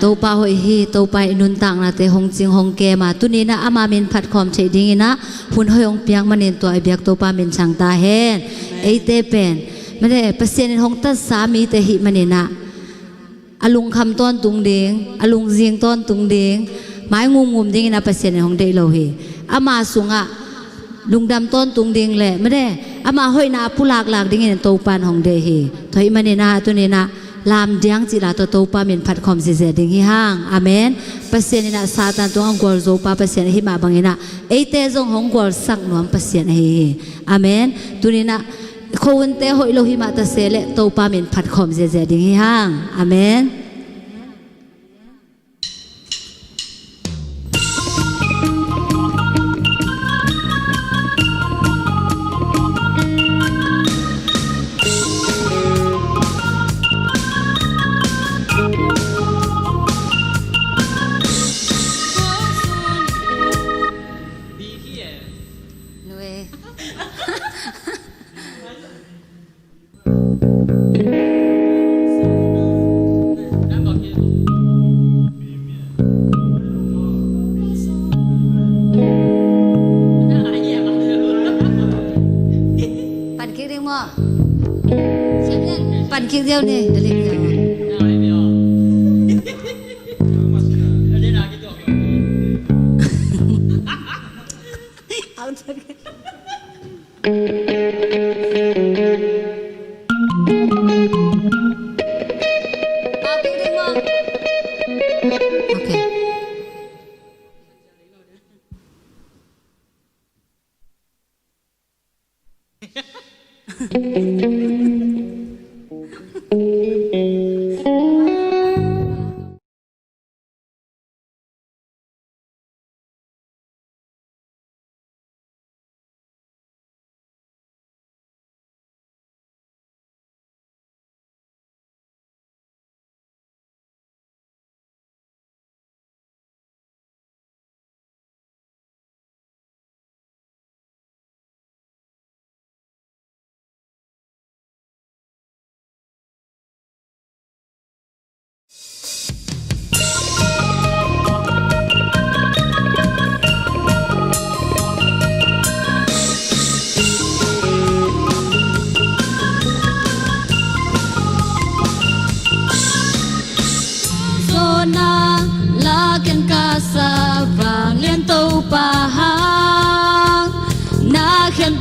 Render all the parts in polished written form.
tàu pa hoi hi tàu pa inun tang na te hong ching hong ke ma tu ni na ama min phat khom chei ding na hun hoi ong piang manin to ai biak tàu pa min chang ta hen ei te pen ma de pasien hong ta sa mi te hi manina alung kham ton tung ding alung jing ton tung ding mai ngum ding na pasien hong dei lo hi ama sunga lung dam ton tung ding le ma de ama hoi na pulak lak ding in tàu pan hong de hi thoi manina tu ni na làm diang chỉ là tàu pa mình phát khom gì gì đi hang amen pasien na satan tung ang gol zo pa pasien hi ma bang ina ei te jong hong gol sak nuam pasien hi amen tu ni na khôn te hoi lo hi ma ta se le tàu pa mình phát khom gì gì đi hang amenปั่นคิกเดียวนี่เดี๋ยวเล็กเดียวเอาเถอะเอาคิกเดียวมั้งโอเค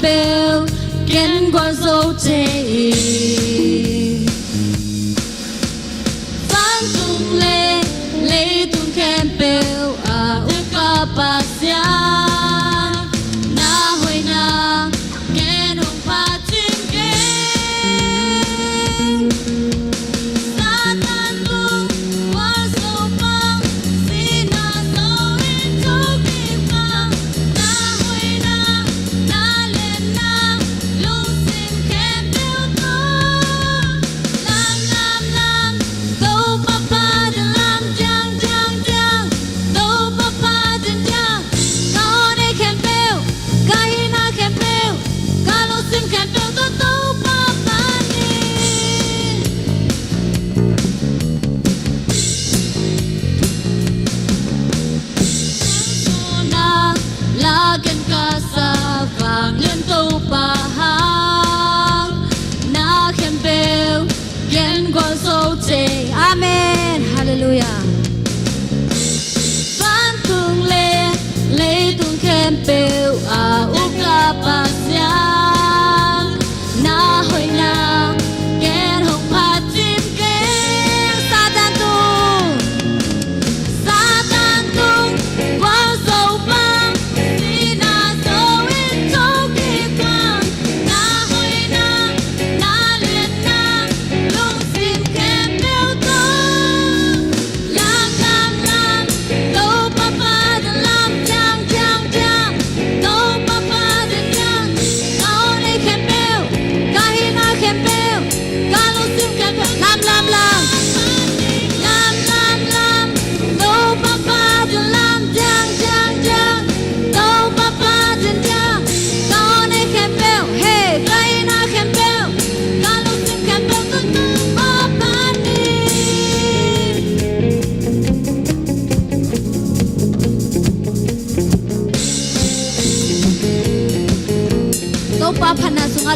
bèo kiến qua dấu chê phán tung lê lấy tung khen bèo à u pa pa sia na hồi na khen hồng pa chim kê sa tan tung qua dấu băng si na dấu in dấu kim băng na hồi na na lên na lung xin khen bèo to lam lam lam dấu pa pa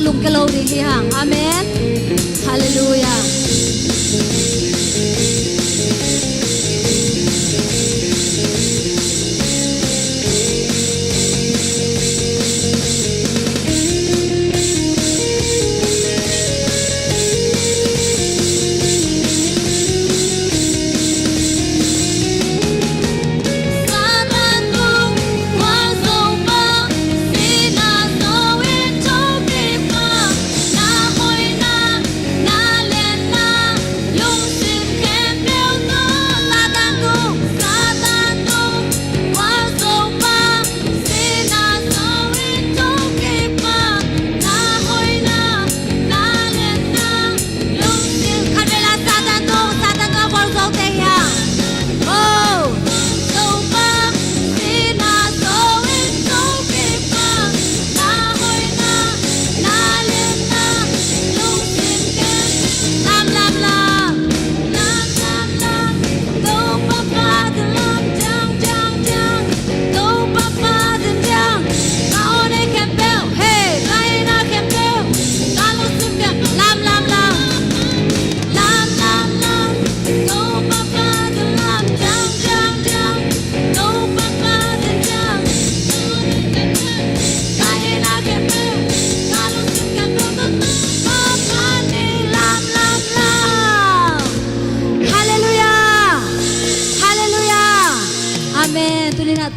lung ke lo ding hi hang amen hallelujah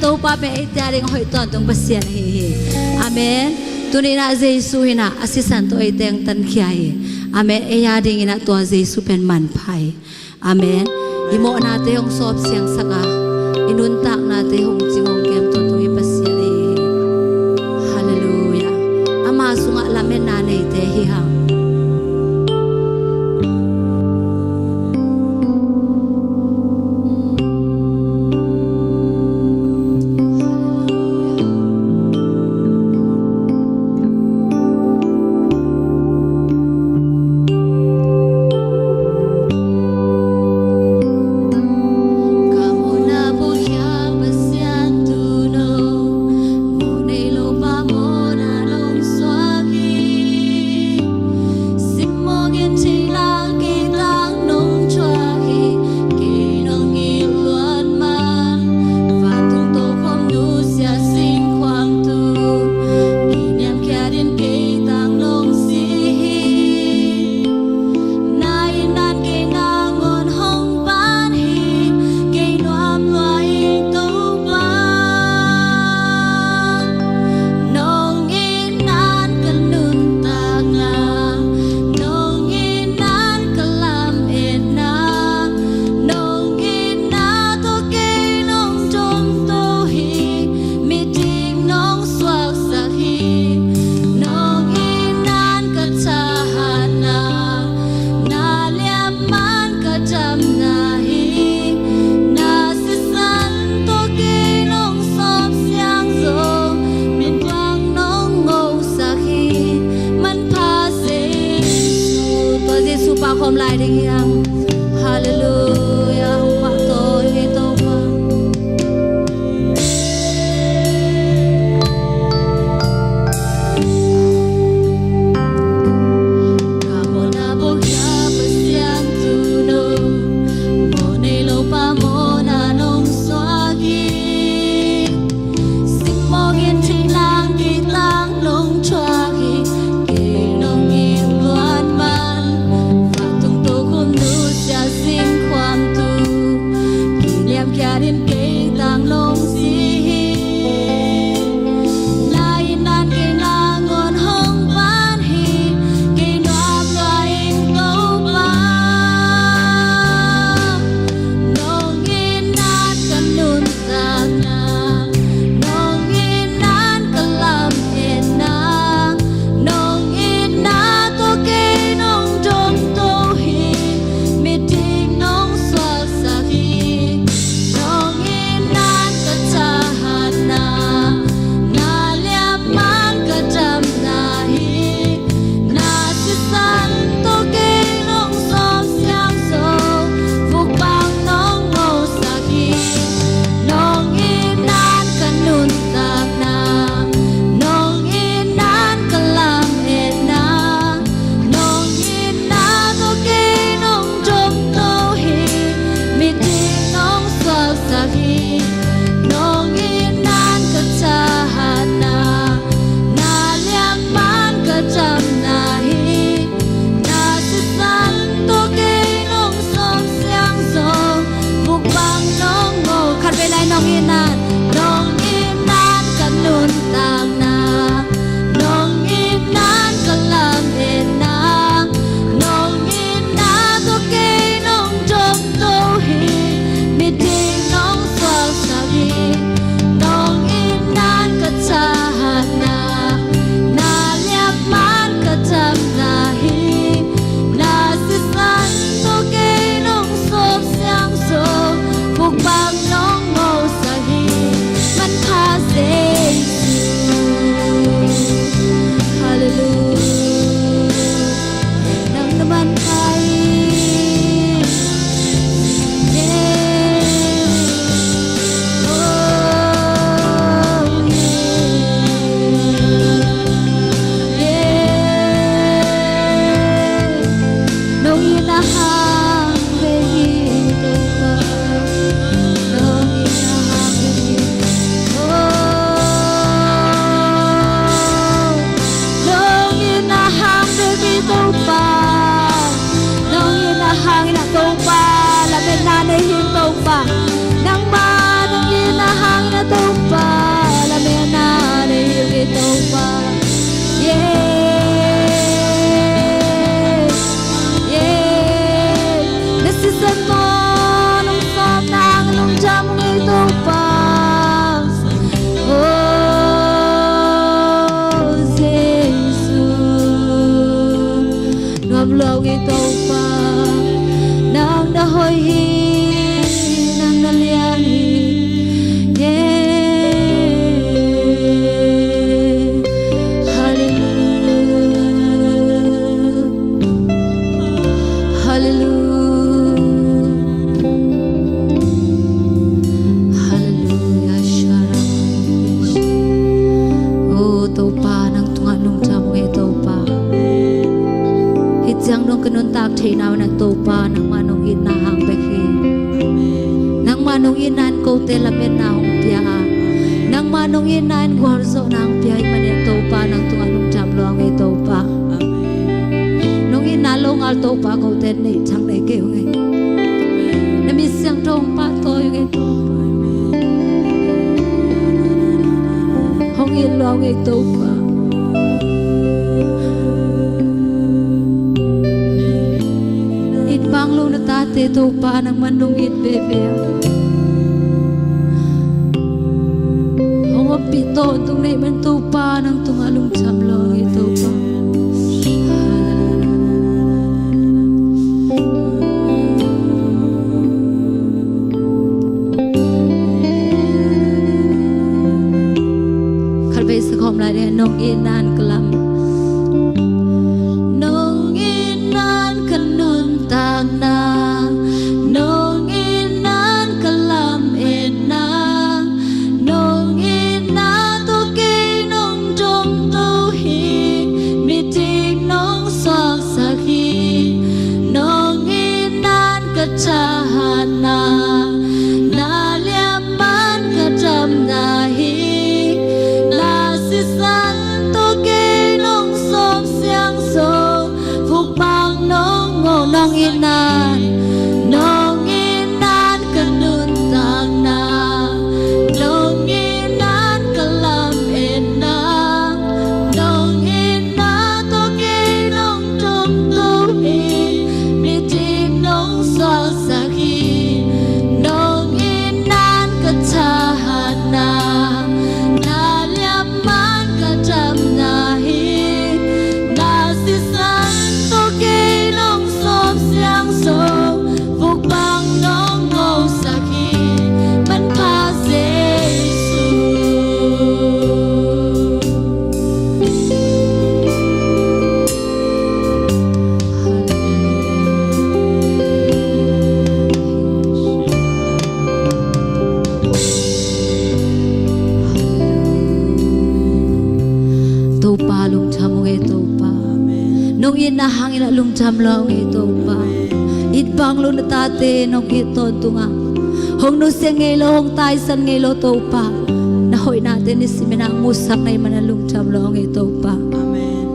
tô pa pe ita ring hoi ton tong pasian hi amen tunina jesu hina asisan to iteng tan khiai amen e ya ding ina to jesu pen man phai amen imo na te hong sop siang saka inun tak na te hong chingong kem ton to i pasian hi hallelujah ama sunga lamen na nei te hi hang Cha swak sahi nong inan kachahana na liam man kacham nahi na sisan to ke nong som siang song buk bang nong ngo khat ve lai nong inan kanun tang na nong inan kalam ena nong ina to ke nong jom to hi mi ting nong swak sabi nong inan kachahana na liap man kacham nahi na sisan to ke nong som siang so buk bang nong ngo sahi man pha se na hangin lung jam lo ngi to pa it bang lo na tate no ki to tunga hong nu se ngei lo hong tai san ngei lo to pa na hoi na te ni simena musak nai manalung cham lo ngei to pa Amen.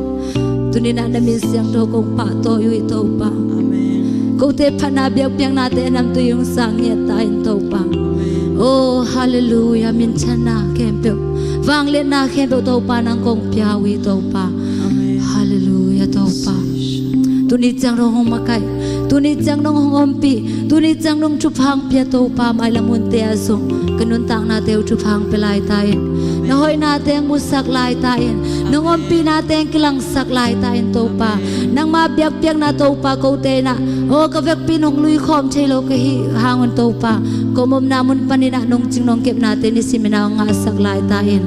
tunina na min siang to kong pa to yu to pa Amen. ko te phana biak piang na te nam tu yung sang ye ta in to pa oh hallelujah min chana kem pe wang le na khem to pa nang kong pya wi to pa hallelujah to pa tuni chang ro hong makai tuni chang nong hong ompi tuni chang nong chu phang pya to pa mai lamun te asong kanun tang na teu chu phang pelai tai na hoi na teng musak lai tai nong ompi na teng kilang sak lai tai to pa nang ma biak piak na to pa ko te na o ka vek pinong lui khom chelo ke hi hangon to pa ko mom na mun panina nong ching nong kep na te ni simena nga sak lai tai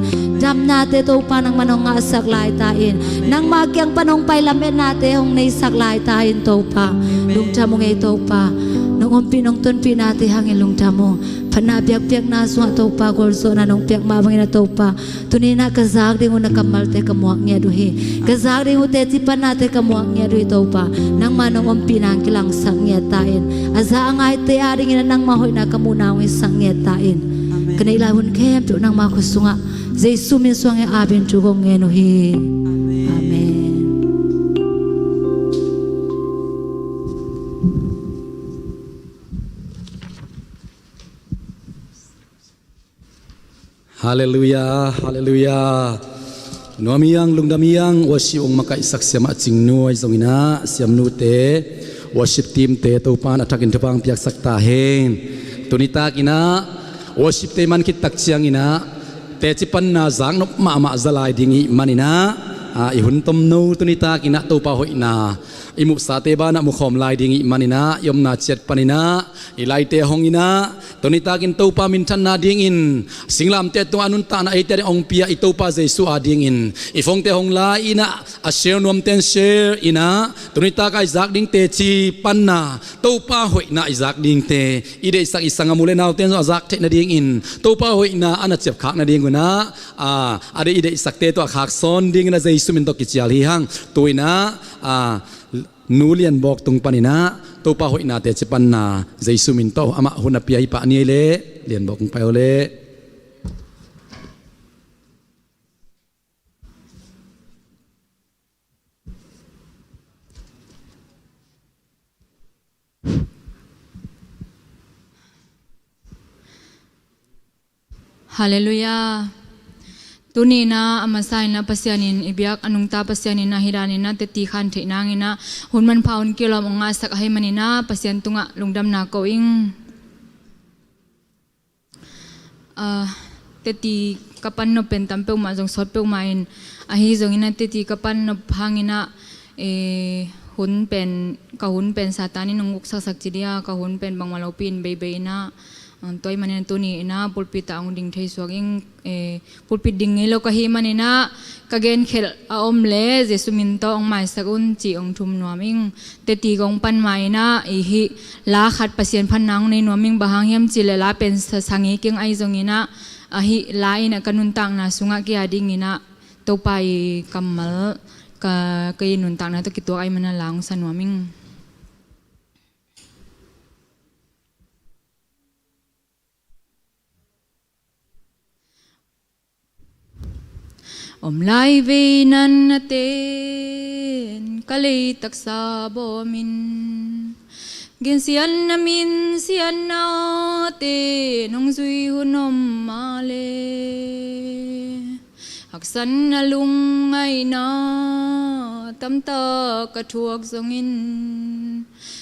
jam na te to pa nang manong nga sak lai tai nang ma kyang panong pai lamet na te hong nei sak lai tai to pa lung cha mo ngei to pa nong ompi nong ton pi na te hangin lung cha mo phana biak piak na suwa to pa gor so na nong piak ma bangina to pa tuni na ka zag ding una kamal te kamuak nya du hi ka zag ding te chi pan na te kamuak nya du to pa nang ma nong ompi nang kilang sang nya tain aza angai te ading ina nang ma hoi na kamuna wi sang nya tain kanai la hun khem tu nang ma khu sunga jesu min suang e abin chu gong nge no hi amen. Hallelujah, hallelujah. Nuamiang lungdamiang worship ong makai saksema chingnuai zongina siam nu te worship team te topan atakin tepang piak sakta hen tunita kina worship te man kit takchiang ina te chipan na zang no ma zalai dingi manina ihun tom no tunita kina topa hoina imu sate bana mukhom lai dingi manina yomna chet panina ilai te hongina tunita kin topa min than na dingin singlam te tu anun ta na ite ong pia itopa jesu adingin ifong te hong la ina a share nom ten share ina tunita kai zak ding te chi panna topa hoina izak ding te ide sak isanga mule naw ten zak the na ding in topa hoina ana chep khak na ding guna ade ide isak te to khak son ding na jesu min to kichial hi hang tuina nulian bok tung panina topa hoina te chipan na jesu min to ama huna pi ai pa ni le lian bok tung paole Hallelujah. Tunina amasay na pasyanin ibyak anong ta pasyanin na hiranin na teti khan the nangina hunman paun kilom nga sak hay manina pasyan tunga lungdam na koing teti kapan no pentam pe ma jong sot pe main ahi jongina teti kapan no phangina hun pen satani nunguk sak chidia ka hun pen bangmalopin bebe na toy manen tuni ina pulpit ang ding thei swaging pulpit ding ngelo ka hi manina kagen khel a omle jesu min to ong mai sakun chi ong thum nuaming teti gong pan mai na i hi la khat pasien phan nang nei nuaming bahang yam chile la pen sangi king ai zongina a hi la ina kanun tang na sunga ki ading ina to pai kamal ka nun tang na to kitu ai mana lang sa nuaming Om lai ve nan natin kalay taksa bomin gin sian namin sian natin nung zui hunom male haksan na lungay na tamta katuak zongin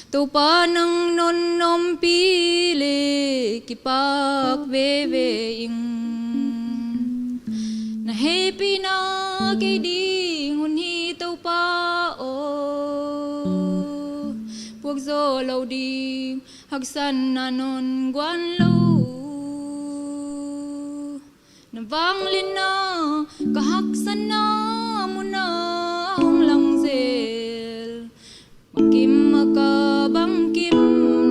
tupa ng non nom pili kipak bebeing na happy na kay ding hunhi tau pa o puak zo lau ding hagsan na non guan lau na vang lin na kahaksan na muna hong lang zel bangkim maka bangkim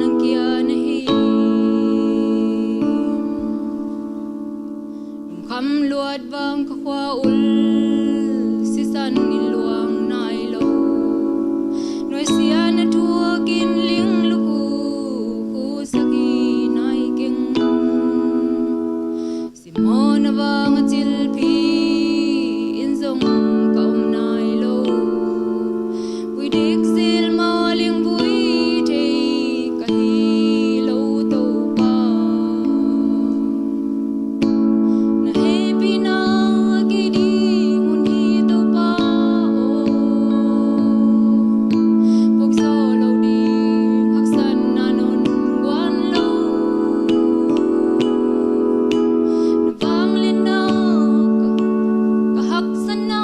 nang kia nahi Kam luat bang kakwa ul sisan iluang nailo Noi siya na tuwa kin ling luku Kusaki nai king na wang chil phi in zong kaum nai lo vui dik sil ma ling vui thei ka hi lo to pa na happy na ki di mun hi to pa o pok so lo di hak san na non guan lo na vang lin na ka hak san na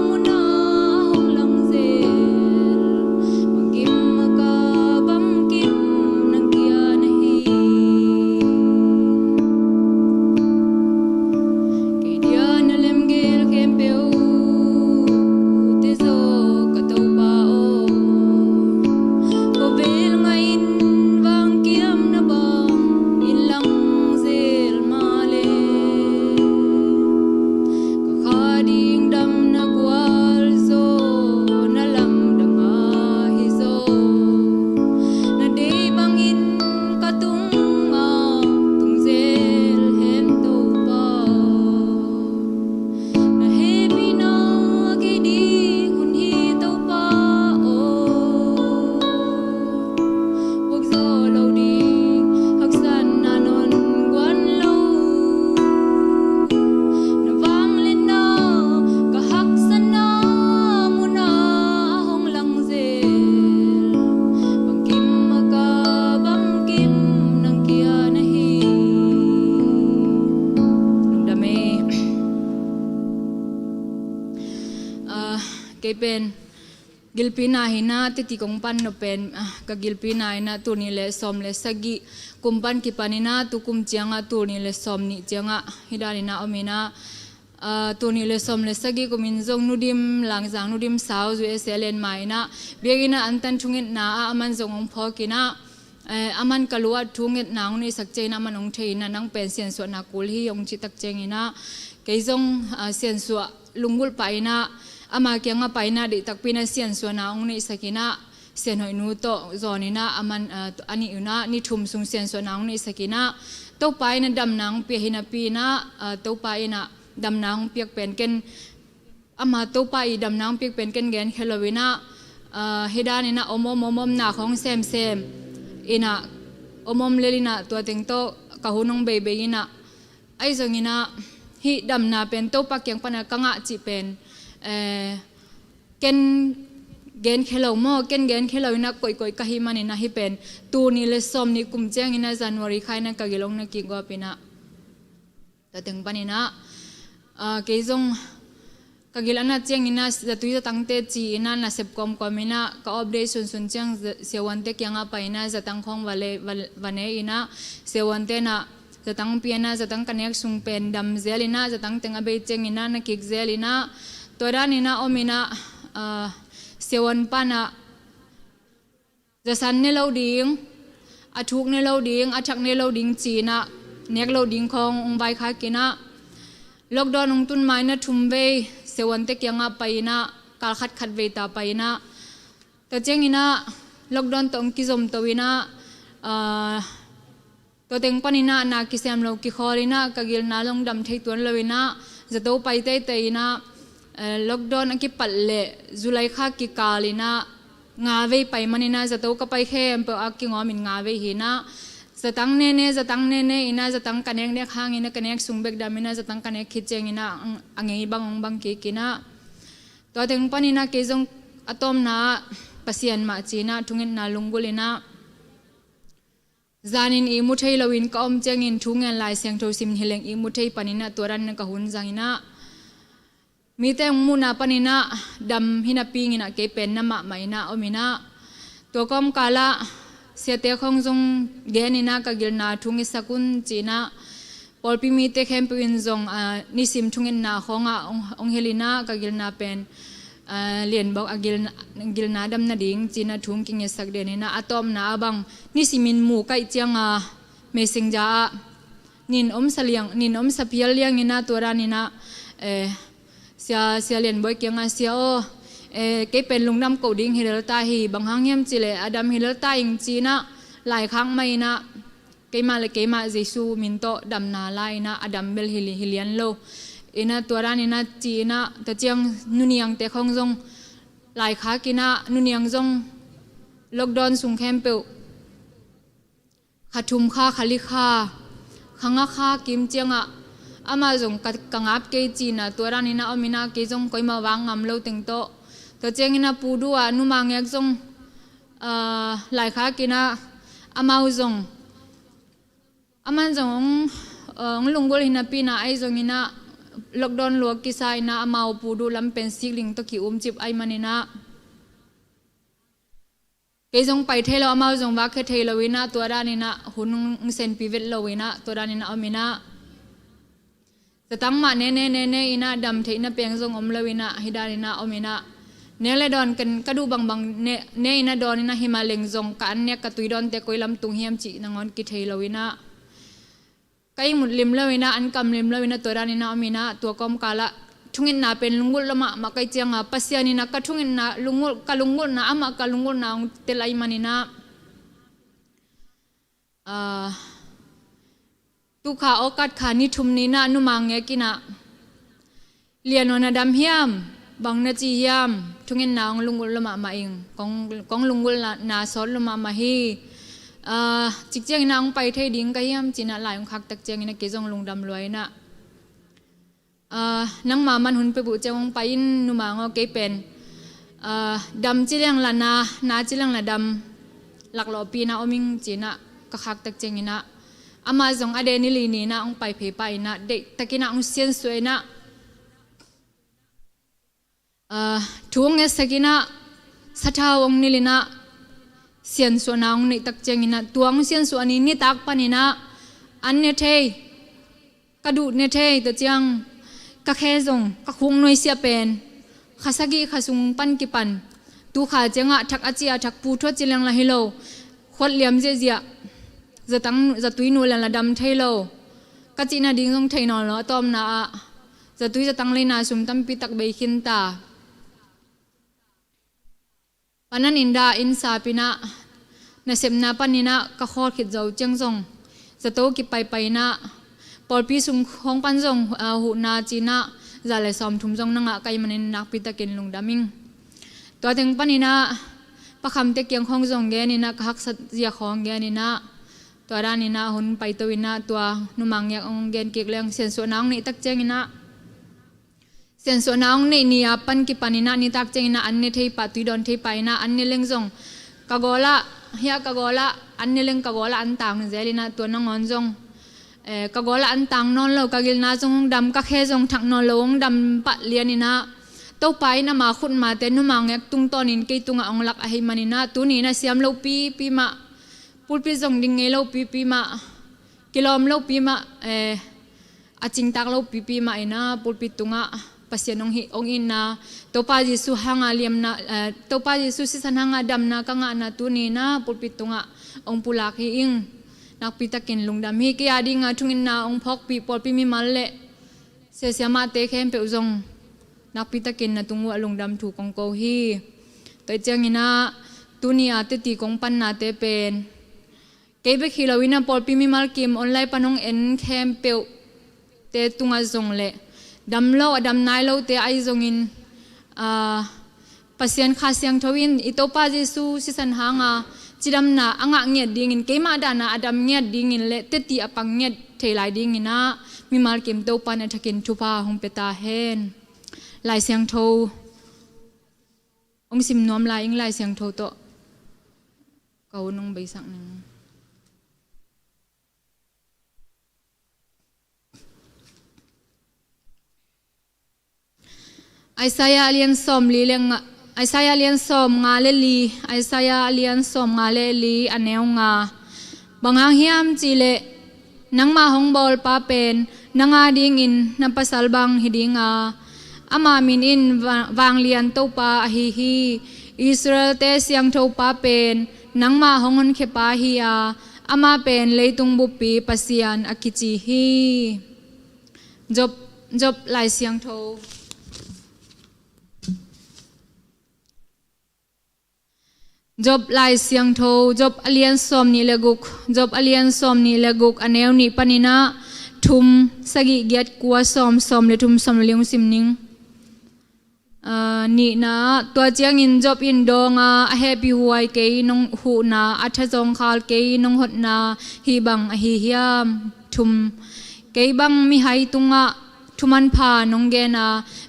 mun na hong lang zel bang kim ka bang kim nang kia na hi kay dia na lem gel kem peu te zo ka tau pa o ko bel ngain wang kiam na bang in lang zel ma le ka khading dam na gwal zo na lam dang a hi zo na de bang in ka tung a tung zel hem to pa na happy na ki di hun hi to pa o pok zo lo di hak san na non guan lo na vang lin na ka hak san na mun na hong lang zel bang kim ka bang kim nang kia na hi nung dame kay pen gilpina hina titi kong pan no pen ka gilpina hina tu ni le som le sagi kumpan ki panina tu kum chianga tu ni le som ni chianga hidani na omina tu ni le som le sagi kumin zong nudim langjang nudim saw zu eselen maina begina antan thungit na aman zong ong phokina aman kalua thungit nang ni sakche na manong theina nang pen sian so na kul hi yong chi tak chengina keizong sian so lungul paina ama kyanga paina di takpina sian so na ong ni sakina sian hoi nu to zonina aman ani una ni thum sung sian so na ong ni sakina to paina dam nang pe hina pina to paina dam nang piak pen ken ama to pai dam nang piak pen ken gen helowina hidanina omom na khong sem ina omom lelina to teng to kahunong bebe ina ai zongina hi dam na pen to pa kyang pana kanga chi pen ken gen khelo mo ken gen khelo ina koi ka hi mani na hi pen tu ni le som ni kum chang ina January khaina ka gilong na ki go pina ta teng panina ke zong ka gilana chang ina zatui ta tangte chi ina na sep kom komina ka operation sun chang sewante kyanga paina zatang khong vane ina sewante na zatang piana zatang kanek sung pen dam zelina zatang tenga be cheng ina na kik zelina toranina omina sewan pana jasan ne lo ding athuk ne lo ding athak ne lo ding china nek lo ding khong ong bai kha kina lockdown ong tun mai na thumbe sewan te kyanga paina kal khat ve ta paina ta chengina lockdown tong ki zom towina to teng panina na ki sem lo ki khorina kagil na long dam thei tuan lowina zato pai te ina lockdown aki palle July kha ki kalina nga ve pai manina zato ka pai khem pe aki ngomin nga ve hina zatang ne ina zatang kanek ne khang ina kanek sungbek damina zatang kanek khicheng ina angei bang ki kina to teng panina ke jong atom na pasian ma china thungin na lungulina zanin i muthei lowin ka om chengin thungen lai seng tho sim hileng i muthei panina toran na ka hun jangina mi teng muna panina dam hina pingina ke pen na ma maina omina to kom kala sete khong jong genina ka gilna thungi sakun china polpi mi te khem pin jong nisim thungin na khonga ong helina ka gilna pen lien bok agil na dam na ding china thung king sak denina atom na abang nisimin mu kai chianga messenger nin om sapial liang ina toranina sia lien boy kyanga sia o ke pen lungnam ko ding hilal ta hi banghang yam chile adam hilal ta ing china lai khang mai na keima le keima Jesu minto dam na lai na adam bel hilian lo ina tuaran ina chi ina ta chiang nuniang te khong jong lai kha kina nuniang jong lockdown sung khem pe khathum kha khali kha khanga kha kim chianga ama jong kangap ke chi na tuaran ina omina ke jong koima wang ngam lo teng to ta chiang ina pudua numang yak jong lai kha kina amau jong aman jong lunggol hinapi na ai jong ina lockdown lo kisai na amau pudu lam pensik to ki chip ai manina ke jong pai thelo amau jong ba khe thelo wina tora ni na hunung sen pivet lo wina tora ni na amina tatang ma ne ina dam theina peng jong om lo wina hidani na omina nele don kan kadu bang ne ina don ina himaleng jong kan ne ka tuidon te koilam tung hiam chi nangon ki thelo wina kai muslim lo wina an kam lim lo wina tora ni na amina to kom kala thungin na pen lungul lama ma kai chianga pasiani na ka thungin na lungul na ama ka lungul na telai manina tu kha okat kha ni thum ni na nu mange kina lianona dam hiam bang na chi hiam thungin na lungul lama ma ing kong lungul na sol lama ma hi chik chiang ina ang pai thei ding ka hiam china lai khak tak chiang ina ke jong lungdam loi na nang ma man hun pe bu chang pai in nu ma ngo ke pen dam chilang la na chilang la dam lak lo pi na oming china ka khak tak chiang ina ama jong ade ni li ni na ong pai phe pai na de takina ong sian soi na thung e sakina satha ong ni lina sian so naung ni tak chengina tuang sian so ani ni tak panina anne thei kadu ne thei to chang ka khe jong ka khung noi sia pen khasagi khasung pan ki pan tu kha chenga thak achia thak pu tho chilang la hilo khot liam je zia zatang zatui nu la dam thei lo ka china ding jong thei no lo tom na zatui zatang le na sum tam pi tak be khin ta panan inda in sa pina na semna panina ka khor khit zo cheng jong zato ki pai na polpi sung khong pan jong hu na china zale som thum jong na nga kai manin nak pi takin lungdaming to teng panina pakham te kyang khong jong ge ni na ka hak sat zia khong ge ni na to rani na hun pai to ina to numang yak ong gen kek leng sen so nang ni tak cheng ina sen so naung nei ni apan ki panina ni tak chengina anne thei pa tui don thei paina anne leng jong kagola hia kagola anne leng kagola an tang zelina to na ngon jong kagola an tang non lo kagil na jong dam ka khe jong thak no long dam pa lianina to pai na ma khut ma te nu mang yak tung ton in ke tunga ong lak a hi manina tu ni na siam lo pi ma pulpi jong ding nge lo pi ma kilom lo pi ma aching tak lo pi ma ina pulpi tunga pasianong hi ong ina topa Jesu hanga liam na topa Jesu sisan hanga dam na kanga na tuni na pulpitunga ong pulak hi ing nakpitakin lungdam hi kaya di nga tungin na ong phok pi polpi mi malle se siama te khem pe uzong nakpitakin na tungu lungdam thu kong ko hi to changina tuni ate ti kong pan na te pen kebe khilawina polpi mi mal kim online panong en khem pe te tunga zong le dam lo adam nai lo te ai zongin pasien kha siang thawin itopa Jesu sisan hanga chidam na anga nge dingin keima dana adam nge dingin le teti apang nge thelai dingina mi mal kim to pan athakin thupa hong peta hen lai siang tho ong sim nom lai ing lai siang tho to kau nong bai sak nang Isaiah alian som li leng Isaiah alian som nga le li Isaiah alian som nga le li aneu nga bangang hiam chile nangma hongbol pa pen nanga ding in napasal bang hidinga ama min in wang lian to pa hi Israel te siang tho pa pen nangma hongon khe pa hi a ama pen leitung bupi pasian akichi hi job lai siang tho จบลายเสียงโทจบอเลียนสอมนี่เลกุกจบอเลียนสอมนี่เลกุกอันแนวนี่ปนินะทุมสกิเกียดกัวสอมเลทุมสอมเลียงซิมนิงนี่นะตัวเจียงอินจบอินดงแฮปปี้หวยเกยนงหูนาอัฐจงคาลเกยนงหดนาฮีบังฮีเฮียมทุมเกยบังมีไหตุงทุมันพานงเกนา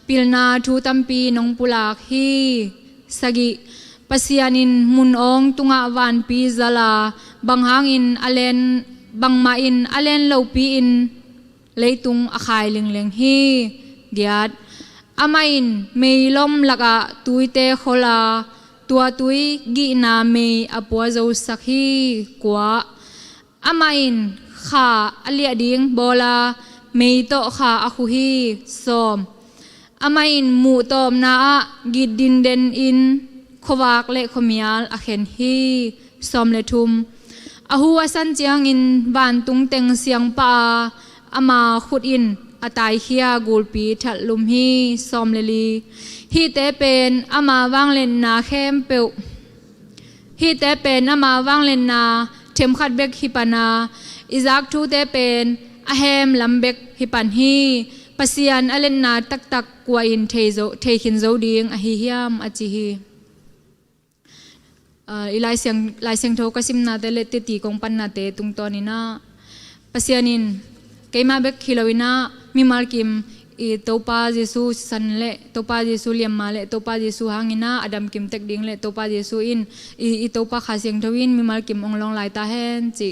ปิลนาทูตัมปีนงปุลากฮีสกิpasianin munong tunga van pi zala banghangin alen bangmain alen lopi in leitung akhai lingleng hi giat amain meilom laka tuite khola tua tui gi na me apua zo sakhi kwa amain kha alia ding bola me to kha akhu hi som amain mu tom na gidin den inขวากเละขมียลอาเข็นฮีซอมเลทุมอาหัวสันเจียงอินบานตุงเต็งเสียงป่าอามาขุดอินอาตายเฮียกูลปีถัดลุมฮีซอมเลลีฮีเตเป็นอามาวางเลนนาเข้มเปวฮีเตเป็นอามาว่างเลนนาเทมขัดเบกฮิปานาอิซักทูเตเป็นอาเฮมลำเบกฮิปันฮีปัสยานอเลนนาตักตักกว่าอินเทคินโซดิงอาฮิฮิยามอาจิฮีลายเสียงโทก็ซิมนาเตเลติตีกงปันนาเตตุงตอนินะปัสยานินเกมาเบกฮิโลวินามิมาลกิมอีโตปาเยซูสันเละโตปาเยซูเลียมมาเละโตปาเยซูหางินะอดัมกิมเต็กดิงเละโตปาเยซูอินอีโตปาขาเสียงทวินมิมาลกิมองลองลายตาแหนจิ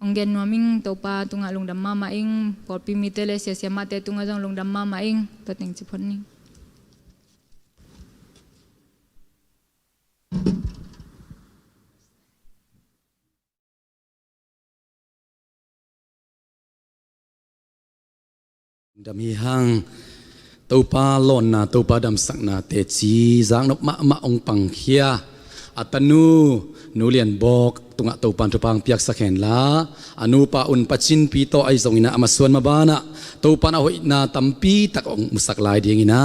องเกนนัวมิงโตปาตุงะลงดัมมามาอิงปอดปิมิเตเลเสียมาเตตุงะจงลงดัมมามาอิงตัวเต็งจิพอนนิงดำฮีหังตัวปลาหล่นนาตัวปลาดำสักนาเตจีจางนกมะองปังเขียอัตนูเลียนบอกตุงะตัวปันทุปังเปียกสักแห่งละอนุปาอุนปัจินปีโตไอซงอินะมาส่วนมาบานะตัวปันเอาอินาตัมปีตักองมุสักลายเดียงอินะ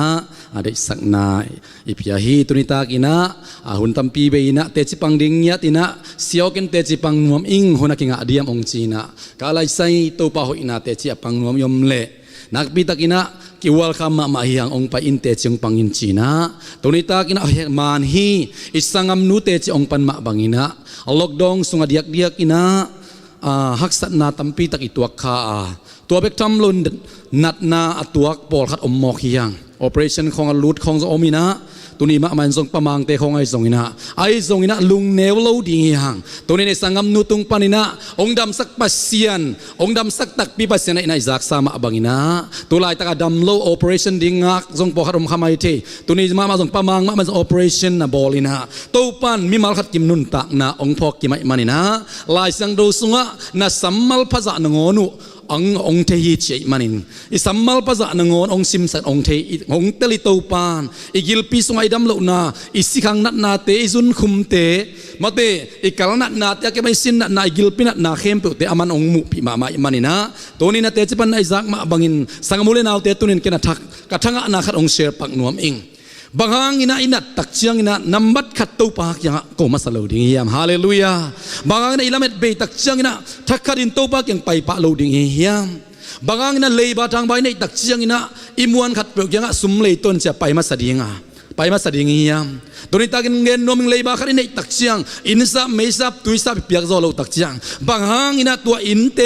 adaสักนาอิพิยาฮีตุนิตากินะหุ่นตัมปีเบอินะเตจิปังดิ่งยะตินะเสียวกันเตจิปังนวมอิงหุนักกิงะเดียมองจีนะกาลายไซตัวปาหุอินะเตจิปังนวมยมเละนักพิทักษ์นะกิวลคำมาเฮียงองไปอินเตจิงปังอินจีนะตัวนี้ตากินะเมันฮีอิสังกัมนูเตจิองปันมาบังอินะล็อกดองสุงเดียกกินะฮักสัตนาตัมปีตักอิตัวข้าตัวเบกทำลุนนัดนาตัวปอลขัดอมมอกเฮียง operation ของลูดของอมินะตัวนี้มันส่งประมังเตของไอส่งอินะลุงเนวโลดีหังตัวนี้ในสังกัมนุตุงปานินะองดำสักปัสเซียนองดำสักตักปีปัสเซียนในจากสามบังอินะตัวลายตักดำโล operation ดิ่งหักส่งปอขัดอมขมายเทตัวนี้มาส่งประมังมันส่ง operation นะบอลินะตัวปันมีมาขัดกิมนุนตักนะองพอกกิมมันนะลายสังดูสุงะนะสัมมัลภาษาหนงอนุองเทฮีเจมันินอิสัมมัลภาษาหนงอนองซิมสัตองเทองเตลิโตปานอิกิลปีสงไอดัมโลนาอิสิขังนัดนาเตอิซุนคุมเตมาเตอิกาลนัดนาเตแกไม่สินนัดนาอิกิลปีนัดนาเข้มเปเตอามันองมุปีมามันินะตัวนี้นะเตจิปันไอซักมาบังอินสังมุเลนาวเตตุนินเกนัทักกระทั่งอนาคตองเชร์ปักนวมอิงบางครั้งอินะอินัดตักเชียงอินะนำบัดขัดตัวปากยังโกมาสโลดิ้งเฮียมฮาเลลูยาบางครั้งอินะอิลาเมดเบตักเชียงอินะทักขัดินตัวปากยังไปปะโลดิ้งเฮียมบางครั้งอินะเลยบาทางใบในตักเชียงอินะอิมวนขัดเปลือกยังสุมเลยต้นจะไปมาสดิ้งไปมาสดิ้งเฮียมตัวนี้ตากินเงินนมิงเลยบาขัดในตักเชียงอินซับไม่ซับตุยซับเปียกโซโลตักเชียงบางครั้งอินะตัวอินเต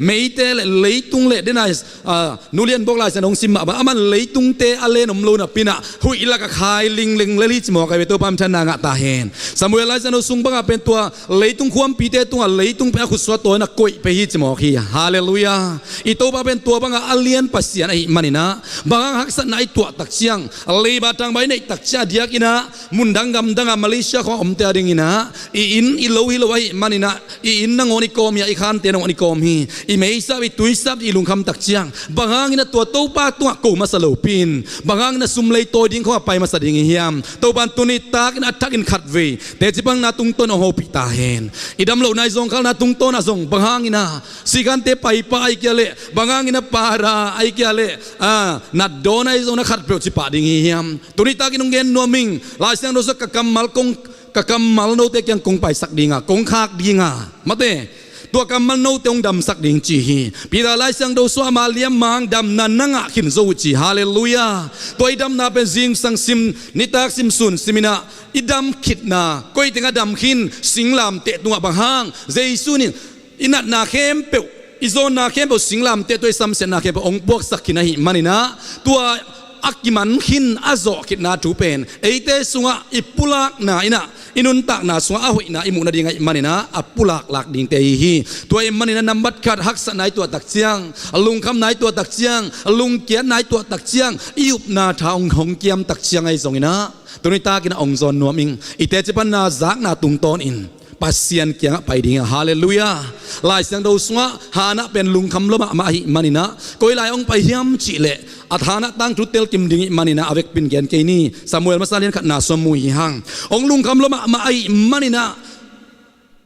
ไม่เตเลยตุงเลยเดนายนูเลียนบอกลายสนองซิมมามันเลยตุงเตอเลนอมโลนะปีน่ะหุยอิลักขายลิงเลลิจมอกไอเวตัวปั๊มชนะงะตาเฮนสมุเอลายสนองซุงบังเป็นตัวเลยตุงความปีเตตัวเลยตุงเป็นขุดสวตัวนักกุยไปฮิจมอกีฮาเลลูยาอีตัวปั๊มเป็นตัวบังอเลียนปัสยาไอมันนี่นะบางฮักษณะไอตัวตักเชียงเลยบาทางใบในตักเชียเดียกินะมุนดังกำดังมาเลเซียของอมเตอดิงินะอินอิโลฮิโลไอมันนี่นะอินนังอนิโกมีไอคันเตนอนิโกมีอิเมย์ซับอิตุยซับอิลุงคำตักเชียงบางฮังนะตัวโตป้าตัวกูมาสโลปินบางฮังนะซุมเลยตัวดิ้งเขาไปมาสดิ้งเฮียมตัวบันตุนิตากินอัตกินขัดเวแต่จิบังนาตุงต้นโอโหปิตาเฮนอิดำโลนายซงเขานาตุงต้นนาซงบางฮังนะสิกันเตไปไอเกเลบางฮังนะปาราไอเกเลนัดโดนายซงนะขัดเปล่าจิปาดิ้งเฮียมตุนิตากินงเงินนัวมิงลายเสียง sang do sak kamal kong kamal no te kyang kong pai sak dinga kong khak dinga mateตัวกำมันโนเตงดำสักดิ่งจีฮีปีดาไลเสียงดูสวามาเลียมมังดำนันนังขินโซจีฮาเลลูยาตัวดำนาเป็นจิงสังซิมนิตาซิมซุนซิมินาอิดำขิดนาก้อยติงดำขินสิงลามเตะตัวบางห้างเจสุนิอินัดนาเข้มเปวอิโซนาเข้มเปวสิงลามเตะตัวซัมเซนนาเข้มเปวองบวกสักขินหิมันนะตัวอักกิมันขินอาโซขิดนาถูเป็นเอเตสุงะอิปุลักนาอินะอินุนตักนาสุงอาหุยนาอิมุนาดีไงมันนะอัปุลักหลักดิ่งเตฮีตัวมันนะนำบัดขัดฮักษณายตัวตักเจียงลุงคำนายตัวตักเจียงลุงเกียรนายตัวตักเจียงอิยุบนาทาองหงเกียมตักเจียงไอสงนะตัวนี้ตากินองซอนนัวมิงอิเตจิปันนาจากนาตุงตอนอินปัสเซียนเกียงไปดิ่งฮาเลลูยาลายเสียงดูสุงะฮานะเป็นลุงคำละมาหิมันนะก้อยลายองไปเฮียมจิเลอัฐานะตั้งทุเตลกิมดิ่งมันนะอเวกปินเกียนเกนี่ซามูเอลมาซาเลียนขัดนาสมุยหังองลุงคำละมาหิมันนะ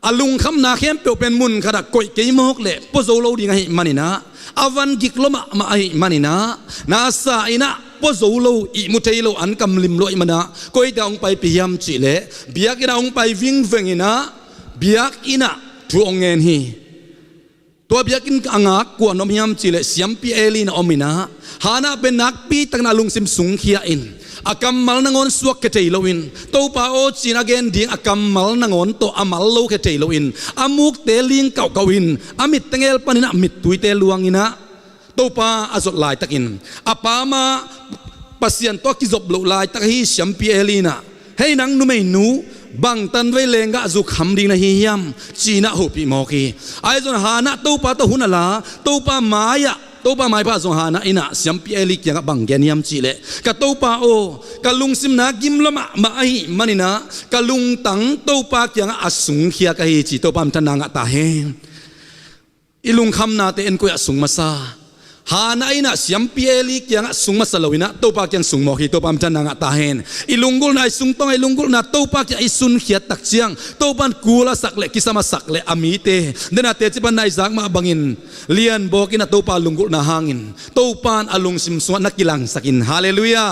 อลุงคำนาเข้มเปียวเป็นมุนขนาดก้อยเกยมกเล่ปโซโลดิ่งหิมันนะอวันกิกละมาหิมันนะนาซาอินะปโซโลอิมุเทโลอันกำลิมโลอิมันนะก้อยดาวองไปพยายามจิเลเบียกดาวองไปวิ่งเฟงอินะเบียกอินะทูองเงินฮีตัวเบียกินอ่างกวนนมยำจิเลเสียมปีเอลีนอมินะฮานะเป็นนักปีตั้งนาลุงซิมสุงเขียอินอากัมมัลนงอนสวกเกติโลวินตัวป้าโอจีนักเงินดิ่งอากัมมัลนงอนตัวอามัลโลเกติโลวินอามุกเตลิงเก่าวินอามิดตังเอลปานินะมิดตุยเตลวงอินะตัวป้าอาสดลายตักินอาป้ามาปัสยันตัวกิจบลุลายตักฮีเสียมปีเอลีนะให้นังนุ่มไม่นูบางตันไว้เลงกะจุคำดิ่งนะฮิยามจีน่าหูปีมอกีไอ้ส่วนหานะตัวป้าตัวหุ่นละตัวป้าไม้อะตัวป้าไม้ป้าส่วนหานะอินะเสียมปีเอลิกยังกับบางแกนยามจีเลกะตัวป้าโอกะลุงซิมนะกิมละมาไอ้มันนี่นะกะลุงตังตัวป้ายังอสุงเขียกะฮีจีตัวป้ามทันนางะตาเฮงอีลุงคำนาเตเอ็นกุยอสุงมาซาฮานาอินะเสียมปีเอลิกยังสุงมาสลาวินะตัวปากยังสุงมอกีตัวปามจันนางตาเฮนอิลุงกุลนายสุงต้องอิลุงกุลนาตัวปากยังอิสุนเขียตักเชียงตัวปันกูละสักเล็กกิสมาสักเล็กอามีเตเดนาเตจิปันนายจากมาบังอินเลียนบอกินะตัวปาลุงกุลนาหางอินตัวปานอลุงซิมสวนนักกิลังสักินฮาเลลูยา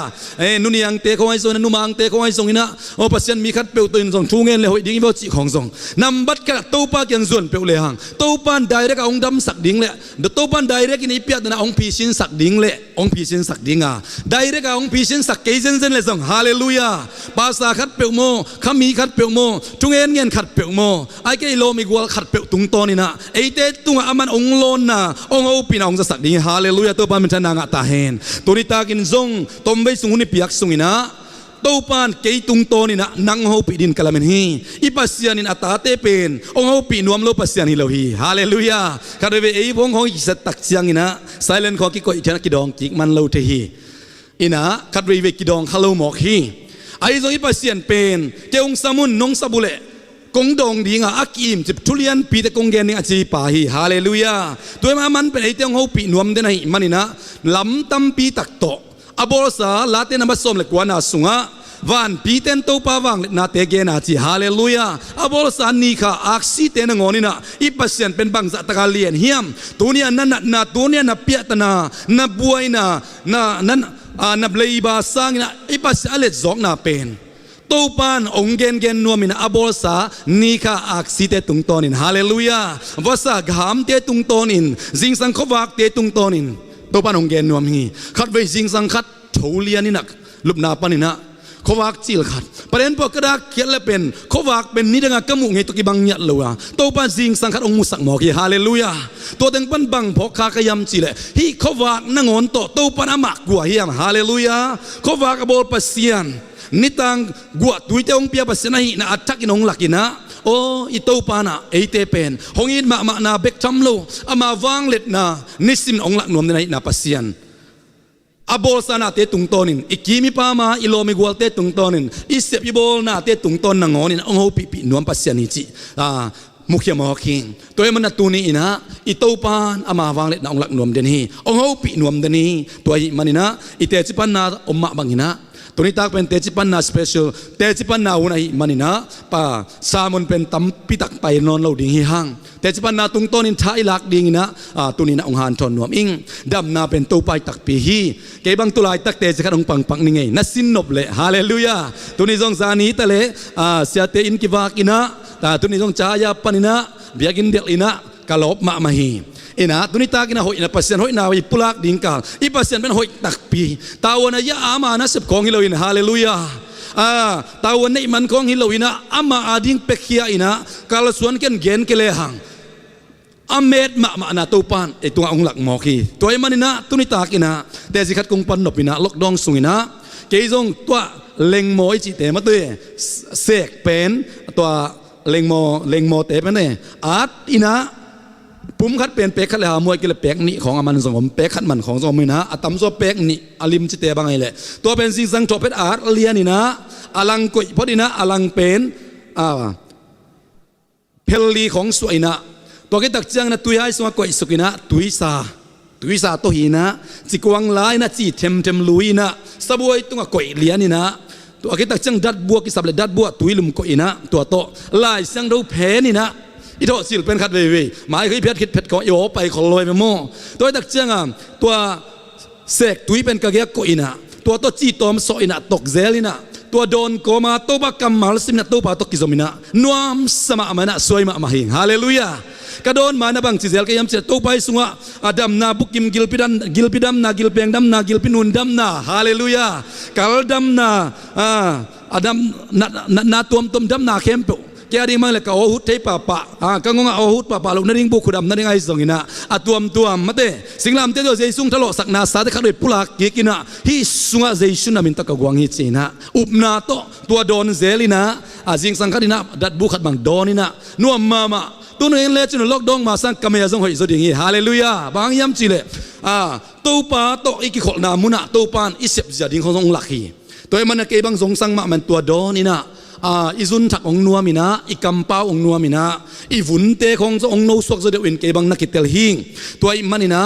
นุนยังเตะเขาให้ส่งนุมังเตะเขาให้ส่งอินะโอปัสยันมีขัดเปียวตื่นส่งทุ่งเงินเลยหอยดิ้งบ่จีของส่งนำบัดกระตัวปากยังส่วนเปียวเลยหางตัวปานได้เรียกองดำสักดิ้งเลยเดตัวปานได้เรียกอินอีเปียดนะองพีชินสักดิ่งเละองพิชินสักดิ่งอ่ะได้เรียกองพิชินสักเกยเซนเซนเลยส่งฮาเลลูยาภาษาขัดเปียวโมขมีขัดเปียวโมทุงเอ็นเงินขัดเปียวโมไอ้เกยโลมีกวลขัดเปียวตุงตอนี่นะไอ้เตตุงอามันองโลนนะองเอาปีนองจะสักดิ่งฮาเลลูยาตัวปานมันชนะงะตาเฮนตัวนี้ตากินซงตมไปสุงนี่เปียกสุงนะตัวปานเกยตุงโตนี่นะนังเอาปีดินกะละเมนฮีอีปัสยานินอัตตาเตเป็นองเอาปีนวมโลปัสยานิโลฮีฮาเลลูยาคาเดเวไอพงของอิสตักเสียงนี่นะไซเลนขอกิโกอิจนะกิดองกิมันโลเทฮีอินะคาเดเวกิดองฮาโลหมอกฮีไอโซอีปัสยานเป็นเกองสมุนนงสบุเลกงดองดีงาอักอิมจิบทุเรียนปีแต่กงแกนนี่อาจีปาฮีฮาเลลูยาตัวมันเป็นไอเตียงเอาปีนวมเดนให้มันนี่นะลำตั้มปีตักโตอบอลสาลาเตนมาสมเลกวานาสุงะวันปีเต็นโตปาวังนาเตเกนาจีฮาเลลูยาอบอลสันนีค่ะอักซีเตนงอนี่นะอีปัสยันเป็นบังจัตตะกาเลียนเฮียมตัวนี้นั่นนาตัวนี้นาเปียตนานาบวยนานั่นนาเบลีบาสังนะอีปัสยันเล็ดจอกนาเป็นตัวปานองเกนนัวมินะอบอลสานีค่ะอักซีเตตุงตอนินฮาเลลูยาวาสากามเตตุงตอนินจิงสังขวักเตตุงตอนินตัวปานองเกนนัวมีขัดไว้จิงสังขัดโถเลียนี่นักลุบนาปานินะเขาวักจิลขัดประเด็นพวกกระดาษเขียนและเป็นเขาวักเป็นนิดังกมุงให้ตุกิบังยัดเลวะตัวปันจิงสังขัดองมุสักหมอกฮาเลลูยาตัวเต็งปันบังพอคากยำจิเลฮีเขาวักนั่งอนโตตัวปันอามักกัวเฮียมฮาเลลูยาเขาวักบอลปัสยานนิตังกัวตุยเตองเปียปัสยานฮีน่าอัตทักอินองลักินะโอ้อิโตปานะเอเตเป็นหงอินมานาเบกทำโลอามาวางเล็ดนานิสิมองลักนวมในนาปัสยานอบอลสานาเตตุงตอนินอีกีมีปามาอิโลมิกวลเตตุงตอนินอิเสปอิบอลนาเตตุงตอนนางอนินองเอาปีนวมปัสยานิจิมุขยามอคิงตัวมันนัตุนีนะอิโตปานอามาวางเล็ดนาองลักนวมเดนีองเอาปีนวมเดนีตัวมันนะอิเตจิปันนาอมมะบังอินะ ตัวนี้ตากเป็นเตจิปันนาสเปเชียลเตจิปันนาอุณหิมันนะป่าสามันเป็นตำปิตักไปนอนเราดิ่งหิหังเตจิปันนาตุงต้นนินท้ายหลักดิ่งนะตัวนี้นะองหานทอนนวมอิงดำนาเป็นตัวไปตักปีฮีเก็บังตุลายตักเตจิขัดองปังปังนี่ไงนัสินนบเลยฮาเลลูยาตัวนี้ทรงสานีตะเลเสียเตอินกิวากินะตัวนี้ทรงจายาปนินะเบียกินเดลินะกะลบมามาฮีina tunita kina hoi na pasien hoi na i pulak dingkal i pasien ben hoi takpi tawana ya ama na sep kong hiloin haleluya tawana iman kong hiloina ama ading pekhia ina kalasuan ken gen kelehang amet ma na topan tunga onglak moki toy manina tunita kina tejikat kong panopina lokdong sungina keizong twa lengmo i chi te matue sek pen twa lengmo te pen ne at inaปุ่มขัดเป็นเป็กขัดเลยหามวยกิเลเป็กนี่ของมันสงมเป็กขัดมันของสงมนะอัตมโซเป็กนี่อลิมจิเตบางไงแหละตัวเป็นสิ่งสังจบเป็ดอาร์เลียนี่นะอลังกุยพอดีนะอลังเป็นเพลลีของสวยนะตัวกิตักจังนะตุยให้สวกุยสุกินะตุยซาตัวหีนะจิกวังไลนะจีเทมลุยนะสบวยตัวกุยเลียนี่นะตัวกิตักจังดัดบัวกิสับเลยดัดบัวตุยลุมกุยนะตัวโตลายสังดูเพนี่นะอีโตสิลเป็นขัดเว่ยหมายคือเพชรคิดเพชรก็โยไปขอลอยไปโม่ตัวตักเจียงตัวเสกตุยเป็นกะเกียกอินะตัวจีตอมโซอินะตกเซลินะตัวโดนโกมาตัวบักกัมมาลสิมนะตัวปาตกกิซอมินะนวมสมามานะสวยมาหิงฮาเลลูยากระโดนมานะบังจิเซลก็ยำเจตัวไปสุงะอดัมนาบุกิมกิลปิดำนากิลเปียงดำนากิลปินุนดำนาฮาเลลูยากัลดำนาอดัมนาตัวมดำนาเข้มปุแกดิ้งมาเลยก็โอหุดเทปะก็งงโอหุดปะลูกนั่นดิ้งบุกขุดนั่นดิ้งไอ้ส่งอินะตัวมมาเต้สิ่งลำเต้ตัวเจสุงทะเลาะสักนาสาเตขัดด้วยปุลักกินะฮิสุงะเจสุนามินตะกกวางฮิจีนะอุบนาโตตัวโดนเซลินะจิงสังขัดนะดัดบุขัดบังโดนินะนัวมาตัวนึงเล่จนล็อกดองมาสังกเมียจงหอยสุดอย่างนี้ฮาเลลูยาบางยามจีเลยตัวปาโตอีกขอนามุนะตัวปานอิเสบจะดิ้งขององค์หลักฮีตัวมันนะเก็บังสงสังมามันตัวโดนินะอีซุนถักองนัวมินะอีกำเป้าองนัวมินะอีฝุ่นเตะขององโนสวกจะเดือดเก็บังนักกิเตลหิงตัวอีมันนี่นะ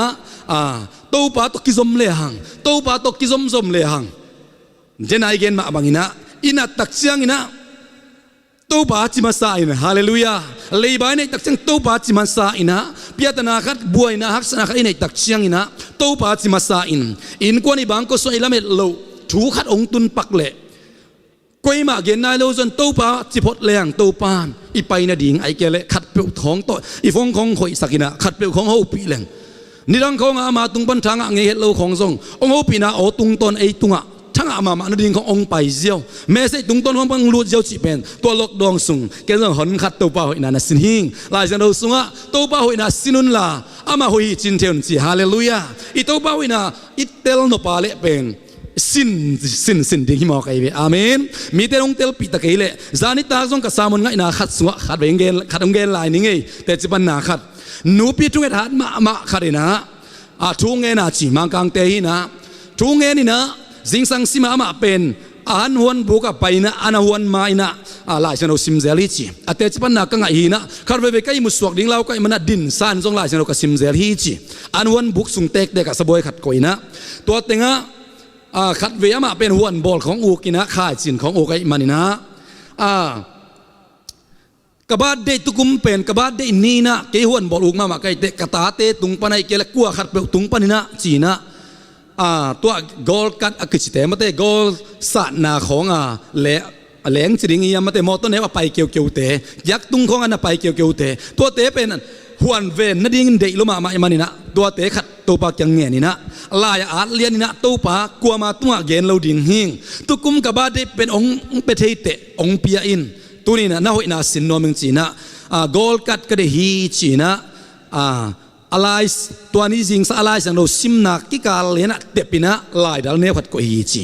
ตัวปาตกิซอมเลหังตัวปาตกิซอมเลหังเจนายเกนมาบังอินะอินัดตักเชียงอินะตัวปาจิมาซาอินะฮาเลลูยาเลยบายในตักเชียงตัวปาจิมาซาอินะพิจารณาขัดบัวอินะฮักษณะขัดอินในตักเชียงอินะตัวปาจิมาซาอินกวนอีบังก็ส่วนอิละเม็ดโลถูขัดองตุนปักเละกวยมาเกณฑ์นายโลจนตู้ปาจิพดแรงตู้ปานอีไปนาดิ่งไอเกลขัดเปลือกของต่ออีฟงของหอยสักินะขัดเปลือกของเขาปีแรงนี่ดังของอามาตุงปันทางอ่างเงี้ยโลของทรงองเขาปีนาโอตุงตนไอตุงอ่ะทั้งอามานาดิ่งขององไปเจียวแม้ใส่ตุงตนของบังลูดเจียวจีเป็นตัวลกดองสุงแกจะหันขัดตู้ปาหอยนาสินหิงลายจันเราสุงอ่ะตู้ปาหอยนาสินุนลาอามาหอยจินเทียนจีฮาเลลูยาอีตู้ปาหอยนาอีเตลโนปาเลเป็นสินดิ้งหิมอไกเวอาเมนมีเตลงเตลปีตะเกยเลจานิตาจงกษามุนง่ายนาขัดสวะขัดเวงเกลขัดองเกลลายนี่ไงแต่จิปันนาขัดนูปีทุงเอทัดมาขัดนะทุงเงนาจีมังกังเตหินะทุงเงนี่นะจิงสังสิมาเป็นอันหวนบุกไปนะอันหวนมาอินะลายเชนเราซิมเซลิจีแต่จิปันนากังไงนะขัดเวใกล้มุสวกดิ้งเราใกล้มันดินซานจงลายเชนเรากับซิมเซลิจีอันหวนบุกสุงเตกเด็กกับสบอยขัดกอยนะตัวเต็งะขัดเวียมาเป็นหัวบอลของอูกินะข่ายจินของอูไกมันนี่นะกบาดเดตุกุมเป็นกบาดเดนี่นะเกี่ยวหัวบอลอูมาไกเตกตาเตตุงปนัยเกลกัวขัดเปตุงปนินะจีนะตัวกอลกัดอคิจิเตมาเตกอลสัตนาของแหลงจริงยามมาเตมอต้นเนวไปเกี่ยวเตยักตุงของอันไปเกี่ยวเตตัวเตเป็นหัวเวนนั่นดิ่งเดลมามันนี่นะตัวเตะขัดตัวปากยังเงี้ยนี่นะลายอาเลียนนี่นะตัวปากกลัวมาตัวเกณฑ์เราดิ่งหิงตุกุมกับบาดเป็นองเปเทเตองเปียอินตัวนี้นะน่าหอยน่าสินโนมึงจีนะกอลกัดก็ได้ฮีจีนะอะไรตัวนี้จริงสอะไรสังเราซิมนักกิกาเลนะเตปินะลายดัลเนียขัดก็ฮีจี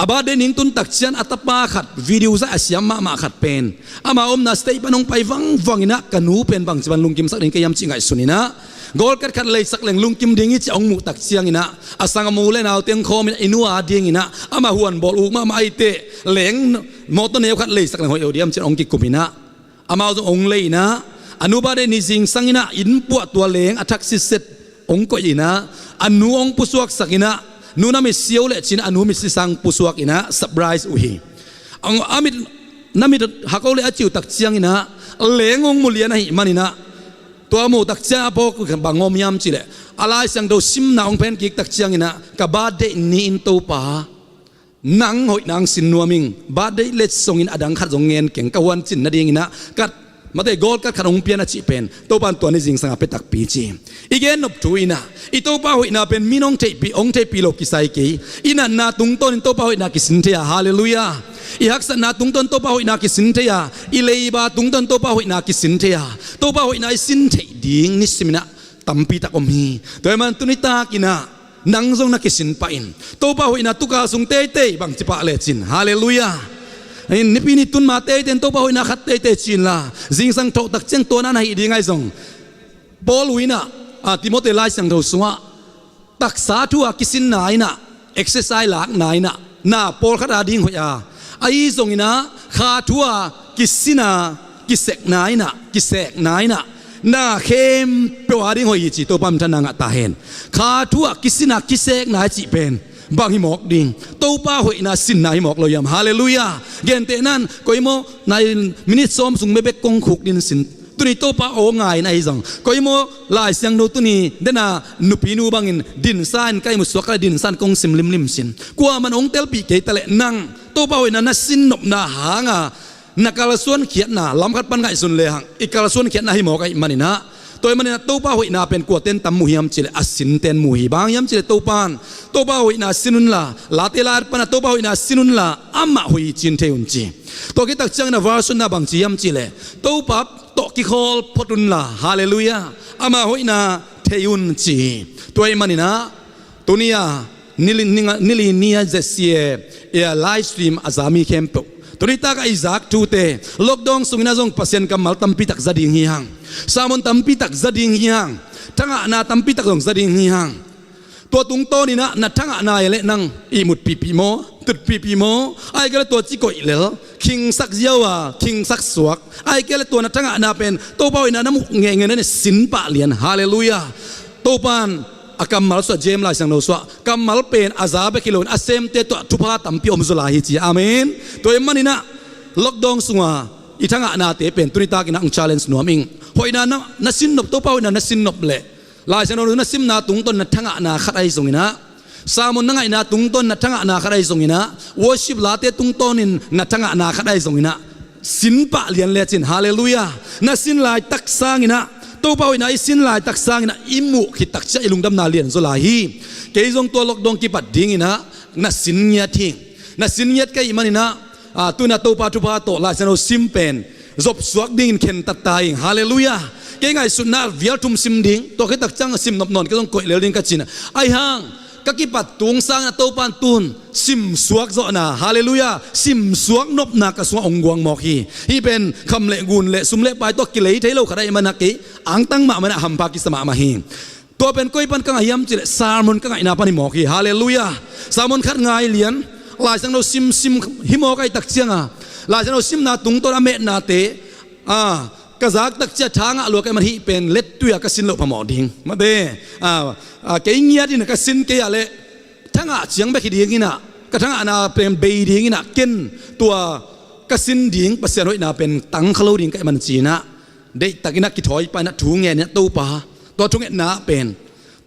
อาบาดนิงตุนตักเชียนอัตปาขัดวิดีโอจะอาศัยมาขัดเป็นอามาอมนัสเตย์ปนงไปวังอินะกันนูเป็นบางจีบันลุงกิมสักหนึ่งก็ยำจิงไอสุนินะกอลกัดขัดเลยสักหนึ่งลุงกิมดิ่งจะองมุตักเชียงอินะอาสังมูเลนเอาเตียงคอมินอินัวดิ่งอินะอามาหวนบอลอุกมาไอเตะเหลงมอต้นเนวขัดเลยสักหนึ่งหอยเดียมจะองกิกุมินะอามาองเลยนะอนุบาลนิสิงสังอินะอินปวดตัวเหลงอัทักซิเซตองก็อินะอนุองปุสวกสักอินะ นูนามิเซียวเลชินอนุมิสิสังปุสวกินะสับไรส์อุฮีอังอามิดนามิดฮักเอาเลอจิวตักเชียงอินะเลงงมุลียนะฮิมันอินะตัวมูตักเชียงพอกันบางงมยามจิเลอะไรสังโดซิมนาองเพนกิกตักเชียงอินะกับบาเดนีอินโตปานังหอยนังสินนัวมิงบาเดเลสซงอินอดังขัดซงเงินเก่งกวนจินนาดีอินะกัดมาได้กอลกัดขนมเปียนะจิเป็นตัวปันตัวนี้จริงสังเป็ดตักปีจีอีกแกนบทุยนะอีตัวป้าหอยนาเป็นมินองเทปีองเทปีโลกิไซกีอีนันนาตุงต้นตัวป้าหอยนากิสินเทียฮาเลลูยาอีฮักษณะตุงต้นตัวป้าหอยนากิสินเทียอีเลย์บาตุงต้นตัวป้าหอยนากิสินเทียตัวป้าหอยนาสินเทียดิ่งนิสมินะตัมปีตักอมฮีตัวมันตุนิตากินะนังซงนักสินไปอินตัวป้าหอยนาตุกาสุงเตเตบังจิปะเลจินฮาเลลูยานี่ปีนี้ตุนมาเตเตนตัวป้าหอยนาขัดเตเตจินละจิงสังโตตักเจียงตัวนั้นให้ดีไงซงบอลวินะติโมเตไลสังโตสัวตักษาทัวกิสินนายนะเอ็กซ์ไซส์หลักนายนะน่าปอลขัดอาดิ่งหัวยาไอ้ซงนะขาทัวกิสินากิเสกนายนะกิเสกนายนะน่าเข้มเปล่าดิ่งหัวจีตัวปั๊มทนางตาเห็นขาทัวกิสินากิเสกนายจีเป็นบางหิมอกดิ่งตัวป้าหัวนาสินนายหิมอกเรายำฮาเลลูยาเกณฑ์เตนั้นก็อิโมในมินิซ้อมสุงเบเบกกงขุกดินสินตุนี่โตป้าโอง่ายในจังก็อิโมลายเสียงโนตุนี่เดน่านุปีนูบังอินดินซานใกล้มุสวกดินซานกงซิมลิมลิมสินกว่ามันองเตลปีเกตะเลนังโตป้าหัวนาสินนบนาหางานักการส่วนเขียนนาล้ำคัดปันไงสุนเลยหังอีกการส่วนเขียนนาหิมอกไอ้มันนี่นะตัวมันเนี่ยตัวป้าหัวนาเป็นกวดเต้นตำมุฮิมจิเลอสินเต้นมุฮิบางยามจิเลตัวปานตัวป้าหัวนาสินุนละลาเตลาร์ปนะตัวป้าหัวนาสินุนละอามาหุยจินเทอุนจีตัวกิตักจังนะวาสุนนาบางจียามจิเลตัวปั๊บตัวกิคอลพดุนละฮาเลลูยาอามาหัวนาเทอุนจีตัวมันนี่นะตัวนี้นิลินียเจสีเอไลฟ์สตรีมอาซามีเข้มปุตัวนี้ตากไอซักทูเตล็อกดองสุงนาซงพัศยันกัมมัลตัมปิตักซาดิงฮิฮังสามุนตัมปิตักซาดิงฮิฮังทั้งอาณาตัมปิตักซงซาดิงฮิฮังตัวตุงโตนี่นะทั้งอาณาเละนังอิมุดปีปีโมตุดปีปีโมไอ้ก็เลยตัวจิโกอิเลคิงสักเยาวะคิงสักสวกไอ้ก็เลยตัวนั้นทั้งอาณาเป็นตัวเป้าอินาน้ำมุกเงี้ยนั่นสินปะเลียนฮาเลลูยาตัวปานอากัมมัลสวดเจมลายสังโนสวะกัมมัลเป็นอาซาเบกิโลนอาเซมเตตัวทุพาตัมปิอมซุลาฮิจีอาเมนตัวเอ็มมันนี่นะล็อกดองสุงาอีทั้งอาณาเตเป็นตุนิตากินังชาเลนส์หนัวมิงหอยนาสินนบตัวเป้าอินานาสินนบเละลายสังโนนาสิมนาตุงต้นนัทั้งอาณาขัดไอสุงินะสามุนนังไอนาตุงต้นนัทั้งอาณาขัดไอสุงินะวอชิบลาเตตุงต้นินนัทั้งอาณาขัดไอสุงินะสินปะเลียนเลจินฮาเลลูยานาสินลายตักซางินะตัวเป้าอินาสินลายตักซางินะอิมุขิตักจะอิลุงดำนาเลียนโซลาฮีเกยจงตัวล็อกดองกิปัดดิ้งอินะนาสินเงียทิ้งนาสินเงียก็อิมันอินะตัวน่ะตัวปาทุพาโตลายสันโอซิมเป็นจบสวกดิ้งเข็นตัดตายฮาเลลูยาเกยไงสุดน่าวิลทุมซิมดิ้งตัวคิดตักจังซิมนบนอนก็ต้องกดเลี้ยงดิ้งกัจจินะไอฮังก็กิปัดตุงสร้างตัวปานตุนซิมสวกโซน่ะฮาเลลูยาซิมสวกนบนากระสวองกวงหมอกฮีเป็นคำเละกุนเละสุมเละไปตัวกิเลสเทโลขดายมันนักอังตั้งมามันหัมภากิสมามาฮีตัวเป็นก้อยปันกังหยำจิเลซาร์มอนกังไงนาปันหมอกฮาเลลูยาซาร์มอนขัดง่ายเลี้ยนลายสังโนซิมหิมอกไอตักเชียงลายสังโนซิมนาตุงตัวอเมนาเตกระซักตักเชียทางลวกไอมันฮีเป็นเล็ดตุยกสินโลพมอดิงมาเดเกยเงียดินกสินเกยอะไรทั้งเชียงไปขีดีงี้นะกระทั่งนาเป็นเบยดีงี้นะเกินตัวกสินดิงปัสเซียนไว้นาเป็นตังขลุ่ดิงไอมันจีนะเด็กตะกินักกิถอยไปนะถุงเงี้ยเนี่ยตู้ปลาตัวถุงเงี้ยนาเป็น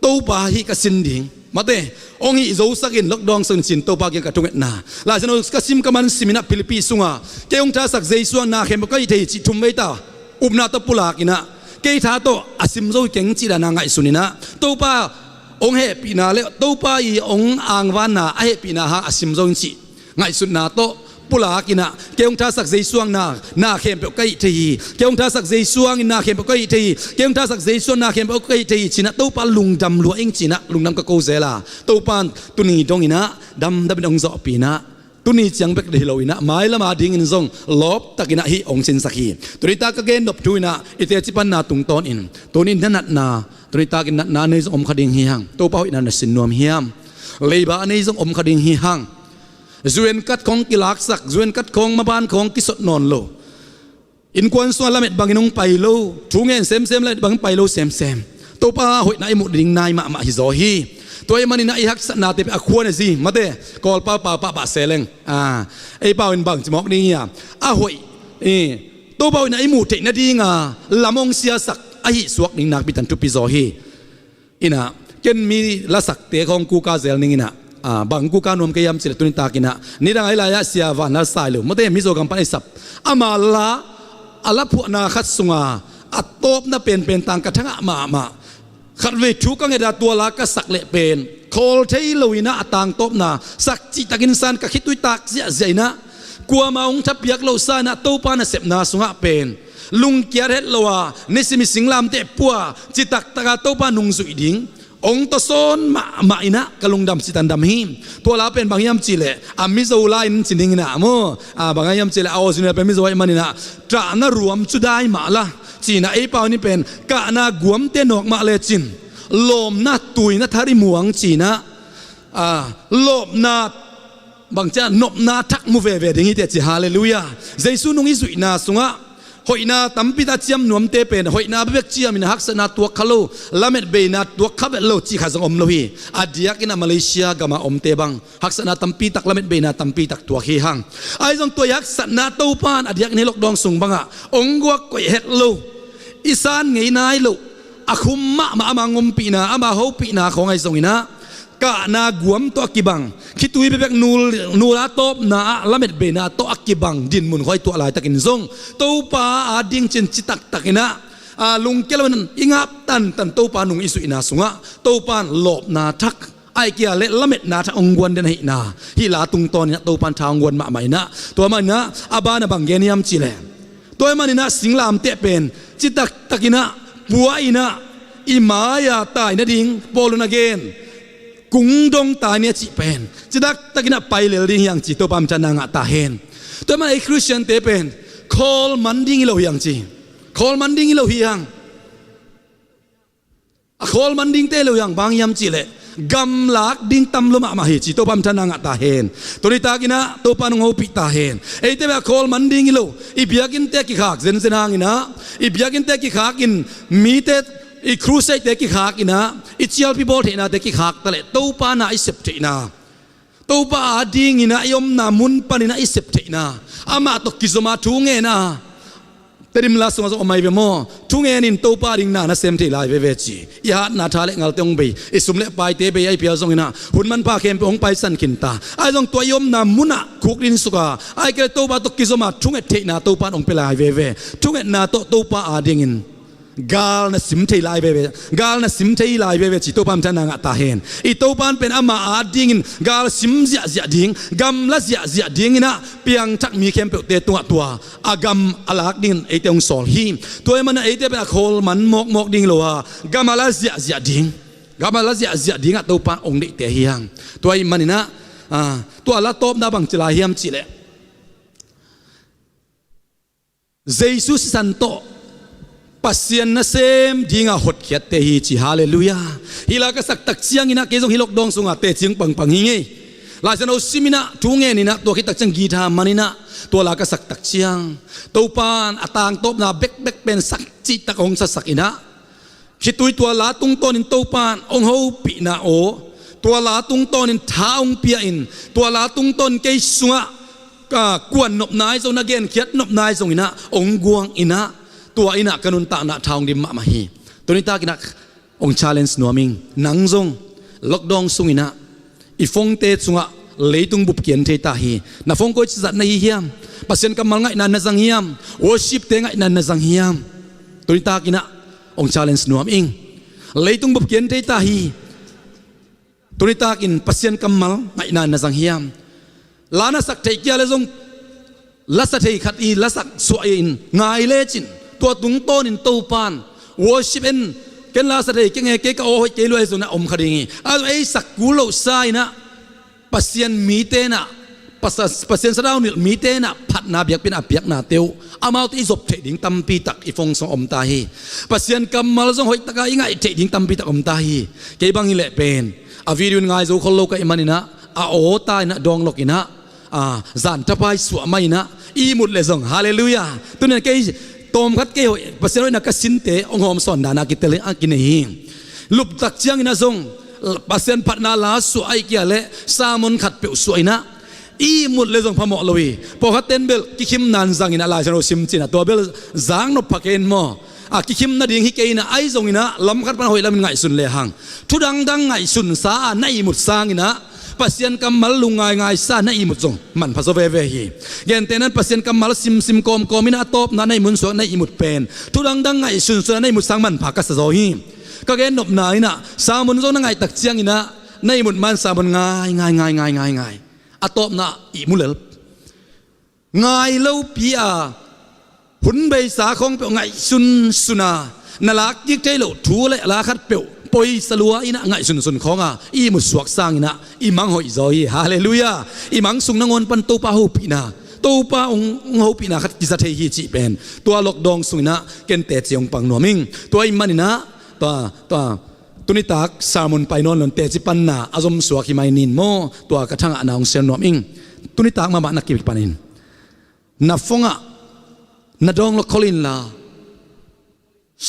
ตู้ปลาฮีกสินดิงมาเตองค์อิโซสักินล็อกดองสันสินตัวปากยังกระทุ่งนาลาสนุกกสิมกมันสิมินะฟิลิปปินส์สุงาเกยองท่าสักเจสวงนาเข้มก็ยิ่งจิทุ่มไม่ตาอุบนาตปุลากินะเกยท่าโตอาซิมโซเก่งจีดานังไอสุนินะตัวปาองเฮปีนาเลตัวปาอีองอ่างวานาไอเฮปีนาหาอาซิมโซจีไงสุนาโตปุลากินะเกยองท่าสักเจสวงนาเข้มก็ยิ่งทีเกยองท่าสักเจสวงนาเข้มก็ยิ่งทีเกยองท่าสักเจสวงนาเข้มก็ยิ่งทีจีนะตัวปาลุงดำลัวเองจีนะลุงดำก็โกเซล่าตัวปานตุนีดงอินะดำเป็นองค์จอปีนะตุนีจังเป็กเดลวินะไม้ละมาดิ้งอินซงลบตะกินะฮีองสินสักฮีตุนิตากเกนดบทุยนะอิเตจิปันนาตุงตอนอินตุนินัดนาตุนิตากินนัดนาในซงอมขดิงฮีฮังตัวเป้าอินันสินนวมฮีฮัมเลยบาในซงอมขดิงฮีฮังจวนกัดของกิลักสักจวนกัดของมาบ้านของกิสดนอนโลอินควนส่วนละเม็ดบางอินงไปโลทุงเงินเซมเลยบางไปโลเซมตัวป้าหอยนายมุดดิ่งนายมาฮิโซฮี ตัวไอ้มันนี่นะไอ้ฮักษณะเตะอควรสิมาเตะกอลป้าป่าเซเลงไอ้เป้าเป็นบังจมอกนี่อ่ะหวยตัวเป้าเนี่ยไอ้หมูเทนดีงาละมงเสียสักไอ้สวกนี่นักบิดันทุปิโซฮีอินะเกินมีละสักเตะของกูกาเซลนี่นะบางกูการนวมกยามสิเลตุนิตากินะนี่ดังไอ้ลายเสียวันนั่นสายเลยมาเตะมิโซกัมปันไอ้สับมาละอัลลพวกนาขัดสุงาอัตโตบน่ะเป็นต่างกระทั่งมาขัดเวทุกังเอดาตัวละก็สักเละเป็นโคลเทยลุยนะต่างโตบน่ะสักจิตกินสันก็คิดตุยตักเสียใจนะกลัวมาองทับยักษ์เราซานะโตปานะเสพนาสุงะเป็นลุงเกียรติเราว่าในสิมิสิงลามเตะปัวจิตักตะกาโตปานุงสุยดิ้งองตโซนมาอินะกะลุงดำสิตันดำหิมตัวละเป็นบางยามจิเลมิโซลาอินสินิงนะโมบางยามจิเลเอาสินะเป็นมิโซไอมันนะตรานะรวมจุดได้มาละจีนะไอ้เป้านี่เป็นกะนากวมเตนอกมาเลจินลมนาตุยนาทาริมวงจีนะลมนาบางจะนบนาทักมูเวอย่างนี้เตจิฮาเลลูยาเจสุนุงอิสุยนาสุงะหอยนาตั้มปิดาเจียมนวมเตเป็นหอยนาเบกเจียมินะฮักษณะตัวขลุ่ลาเมดเบนาตัวขับโลจีข้าสังอมโลฮีอาเดียกินะมาเลเซียกามาอมเตบังฮักษณะตั้มปีตักลาเมดเบนาตั้มปีตักตัวเฮียหังไอ้จงตัวยักษณะตัวปานอาเดียกินี่ลกดองสุงบังอะองกวกก๋วยเฮ็ดโลอีสานไงนายโลอาคุมมะมางมปีนามาเฮาปีนาของไอ้ทรงอินะกะนากวมตัวกิบังคิดตุยไปแบบนูลาโตบนาละเม็ดเบนาโตอักกิบังดินมุนคอยตัวอะไรตะกินซงตัวปาดิ่งจินจิตักตะกินะลุงเกลวันอิงับตันตัวปานุงอิสุอินาสุงะตัวปานหลบนาทักไอเกียเละละเม็ดนาทักองวนเดนหินาฮิลาตุงตอนนี้ตัวปานทางวนมาใหม่นะตัวมันนะอาบานะบังเกนิยมจิเลตัวมันนะสิงลามเตะเป็นจิตักตะกินะปัวอินะอิมายาตายนะดิ่งโปลุนาเกนกุงดงตาเนี่ยจีเป็นจิดักตะกินะไปเลยดิ้งยังจีตัวปั๊มจันนางตาเห็นตัวมันไอ้คริสเตียนเตเป็นคอลมันดิ้งเราอย่างจีคอลมันดิ้งเราเฮียงคอลมันดิ้งเตเราอย่างบางยามจีเลยกำลักดิ้งตำลมมาเหจีตัวปั๊มจันนางตาเห็นตัวนี้ตากินะตัวปั๊มงอปิตาเห็นไอ้เตเป็นคอลมันดิ้งเราอีเบียกินเตกิขากเซนหางอินะอีเบียกินเตกิขากินมีเตอีครูเซตเตกิขากินะอิเชียลพิบอลเทนะเตกิขากตะเลตัวปานะอิเซปเทนะตัวปาดิ้งอินะยมนามุนปานินะอิเซปเทนะอามาตกิจมาทุ่งเงินะแต่ดิมลาสมาสมัยเวโมทุ่งเงินินตัวปาดิ้งนะเซมเทลายเวจียานาทาเลงัลเตงไปอิสุมเลไปเตไปไอเปียซงอินะหุ่นมันพาเข้มไปองไปสันขินตาไอซงตัวยมนามุนะคุกดินสุกาไอเกลตัวปาตกิจมาทุ่งเงิเทนะตัวปาองไปลายเวทุ่งเงินาตัวปาดิ้งอินกาลน่ะสิมเทลายเวกาลน่ะสิมเทลายเวจิโตปามจันนางตาเห็นอีโตปานเป็นอามาอาดิ้งกาลสิมเสียดิ้งกำละเสียดิ้งนะเปียงทักมีเข้มเปเตตัวอากำอลักดิ้งไอเตงสอลฮีตัวมันไอเตเป็นโคลมันมกดิ้งโลฮะกำมาละเสียดิ้งกำมาละเสียดิ้งอะตัวปานองค์เดเตเฮียงตัวมันนี่นะตัวละโตบนาบังจิลาเฮียมจิเลเยซูสันโตปัสยันนะเซมดิ้งอ่ะหดเขียดเตฮีจีฮาเลลูยาฮิลากษักตักเชียงอินะเกจงฮิลกดองสุงอ่ะเตจิงปังหิงเงลาจันเอาซิมินะทุ่งเงนี่นะตัวคิดตักจังกีทามันนี่นะตัวลากษักตักเชียงตัวปานอตางตบนะเบกเป็นสักจิตตะองสักอินะคิดตัวลาตุงต้นินตัวปานองเฮาปีนาโอตัวลาตุงต้นินท้าองเปียอินตัวลาตุงต้นเกยสุงอ่ะกวนนบนายทรงนักเกณฑ์เขียดนบนายทรงอินะองกวงอินะตัวอินะกันุนตาหน้าทางดิมมาฮีตัวนี้ตากินักองชาเลนส์นัวมิงนังซงล็อกดองสุงอินะอีฟงเตสุงะเลยตุงบุบเกียนเทตาฮีนาฟงก็จะจัดในเฮียมปัสเซนกำมังไงนันนจังเฮียมวอชิปเตงไงนันนจังเฮียมตัวนี้ตากินะองชาเลนส์นัวมิงเลยตุงบุบเกียนเทตาฮีตัวนี้ตากินปัสเซนกำมังไงนันนจังเฮียมลานาสักเทกียเลซงลัสเทขัดอีลัสักสวยอินไงเลจินตัวตุงโตนินตูปานวอชิเป็นเกันลาสเดย์เก่งเก่งก็โอ้ยเกลุยสุนะอมคดีงี้ไอ้สักกุโลไซนะปัสยันมีเตนะปัสยันสระอุนิมีเตนะพัดนาเบียกเป็นอาเบียกนาเตียวอามาที่จบเทดิ่งตัมปีตักอีฟงสองอมตาฮีปัสยันกำมาลซงหอยตะกายง่ายเทดิ่งตัมปีตักอมตาฮีเก็บังอิเละเป็นอาวิรุนง่ายโจคนโลกไอ้มันนะโอ้ตายนะดองโลกินะจันทบายสวมัยนะอีมุดเลยซงฮาเลลูยาตัวนี้เกยตอมคัดเกยปัสยันนักสินเตองหอมสอนดานากิเตเลอากินเองลุบตักเชียงนะซง ปัสเซียนพัดนาลาสวยเกี่ยเละสามนขัดเปียวสวยนะอีมุดเลยจงพมอลวีพอขัดเต้นเบลกิคิมนันจังอินะลายฉันรู้ซิมจินะตัวเบลจางนบพักเอ็นมอกิคิมนาดิ่งฮิกเอนะไอจงอินะลำขัดปันหอยลำไงสุนเลยหังทุดังดังไงสุนสาในมุดสางอินะปัสเซียนกำมัลลุงไงไงสาในมุดจงมันพัสเวเวฮีเย็นเตนั้นปัสเซียนกำมัลซิมกอมมินะตบนาในมุนสวงในมุดเป็นทุดังดังไงสุนในมุดสางมันพักกัสโซฮีก็แกนบนายนะสามุนโซนไงตักเจียงอินะในมุดมันสามุนง่ายอะตบนะอีมุเลลง่ายเล่าปีอาหุ่นใบสาของเปียวง่ายสุนานาลักยิกใจเหล่าทูเละลาคัดเปียวปอยสลัวอินะง่ายสุนของอีมุดสวกสร้างอินะอีมังหอยจอยฮาเลลูยาอีมังสุงนงอนปันตูปาหูปีนาตูปาองหูปีนาคัดกิจเทฮีจีเป็นตัวหลอกดองสุงอินะเกนเตจียงปังนัวมิงตัวอิมันอินะตัวตุนิตักสามุนไปนอนหล่นเตจิปันนาอารมณ์สวกิไมนินโมตัวกระทั่งอนาองเซนนอมิงตุนิตักมาบ้านนักกิจปันินนับฟงะนัดดองลกคลินลา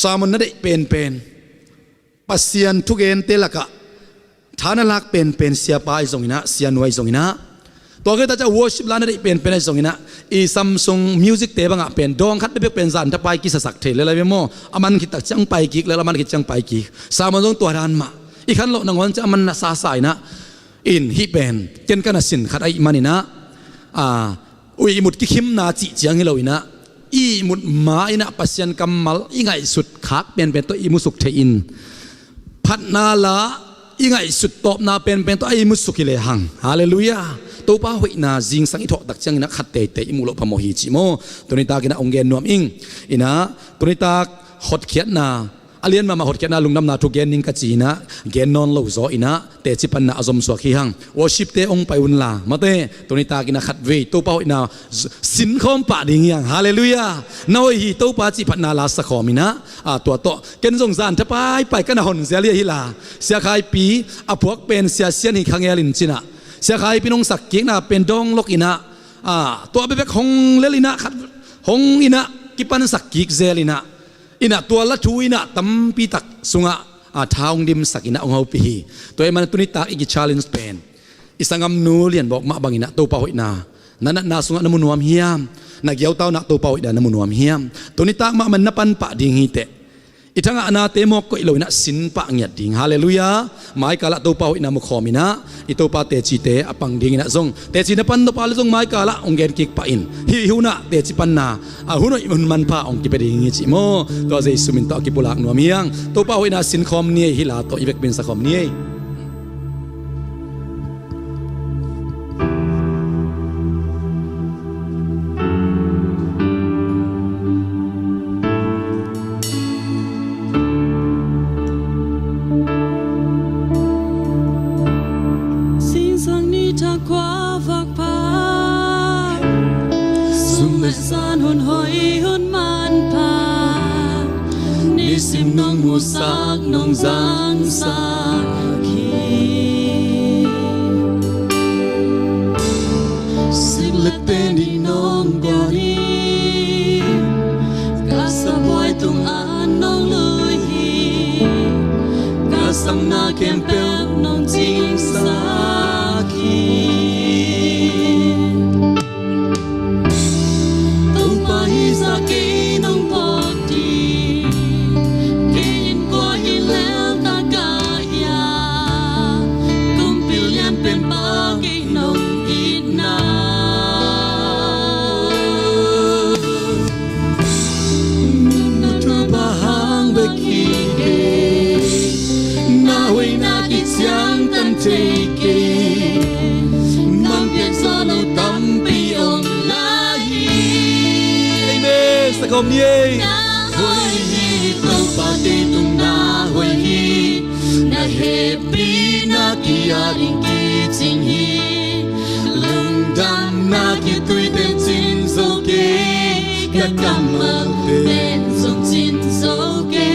สามุนนัดเป็นปัสเซียนทุกเอ็นเตลักะฐานลักเป็นเสียปายทรงอินะเสียนวยทรงอินะตัวก็จะวอร์ชิปลานัดเป็นทรงอินะอีซัมซุงมิวสิกเตบังะเป็นดองคัดเป็นสันทับไปกิสสักเทเลยเมโมอามันคิดตักจังไปกิกแล้วมันคิดจังไปกิกสามันต้องตัวดานมาอีขันโลนังวันจะมันซาสายนะอินฮิเป็นเจนกันสินขัดไอมันนี่นะอุยมุดกิคิมนาจิจังฮิโลอินะอีมุดมาอินะปัสยันกัมมัลอีไงสุดคักเป็นตัวอีมุสุกเทอินพัดนาลาอีไงสุดตบนาเป็นตัวอีมุสุกิเลหังฮาเลลูยาตัวป้าหวยนาจิงสังอิทอดักจังนักขัดเตะอิมุโลพโมหิจิโมตัวนี้ตากินะองเกนนวมอิงอินะตัวนี้ตาหดเขียนนาอเลียนมาหดเขียนนาลุงน้ำนาทุกเกนนิงกัจีนะเกนนอนโลโซอินะเตจิปันนาอารมณ์สวกิหังวอชิปเตองไปอุนลามาเตตัวนี้ตากินะขัดเวตัวป้าหวยนาสินคอมปะดิ่งยังฮาเลลูยานาฮีตัวป้าจิปันนาลาสคอมินะตัวโตเกนสงสารถ้าไปกันหอนเสียเลียฮิลาเสียขายปีอพวกเป็นเสียเสียนหิขังเอลินจินะเสียขายพี่น้องสักกิกนะเป็นดองลกอินะตัวเบบกหงเลลินะขัดหงอินะกิปันสักกิกเซลินะอินะตัวละชูอินะตั้มปีตักสุงะท้าวดิมสักอินะองเฮาปีตัวมันตุนิตาอีกชาเลนจ์เป็นอิสังกัมนูเลียนบอกมาบังอินะตัวเป่าอินะนั่นน่ะสุงะนมุนวมเฮียมนักเกี่ยวเต้านักตัวเป่าอินะนมุนวมเฮียมตุนิตามามันนับปันปะดิ่งฮิเตอิทั้งอนาเตมอกก็อิโลนะสินปะเงียดดิ่งฮาเลลูยาหมายกาละตัวเป่าอินะมุขอมินะอิตัวปาเตจิเตอปังดิ่งนะซงเตจินะปันตัวปาลซงหมายกาละองเกนกิกปะอินฮิวนะเตจิปันนาหุนอิมันพาองกิเปดิ่งจิโมตัวเจสุมินตอกิปุลักนัวเมียงตัวเป่าอินะสินคอมเนียฮิลาตัวอีเวกเป็นสักคอมเนียนองจางสักขีสิเล็กเป็นดีน้องกว่าดีกาสบอยตุงอ่านน้องเลยฮีกาสังนาเข็มเปลน้องจริงสักขีต้องไปสักขีน้องพอดีKom ye hoi hi to pa te tung na hoi hi na happy na ki aring ki ching hi lung dam na ki tui ten chin so ke ka kam ben so chin so ke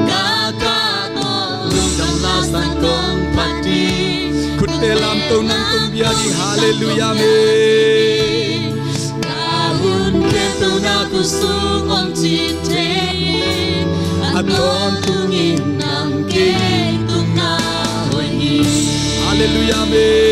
ka ka to lung dam na san kong pati khut te lam to nang tum bia di hallelujah me na kusuk om chite aton tungin nang ke tunga hoi Hallelujah, amen.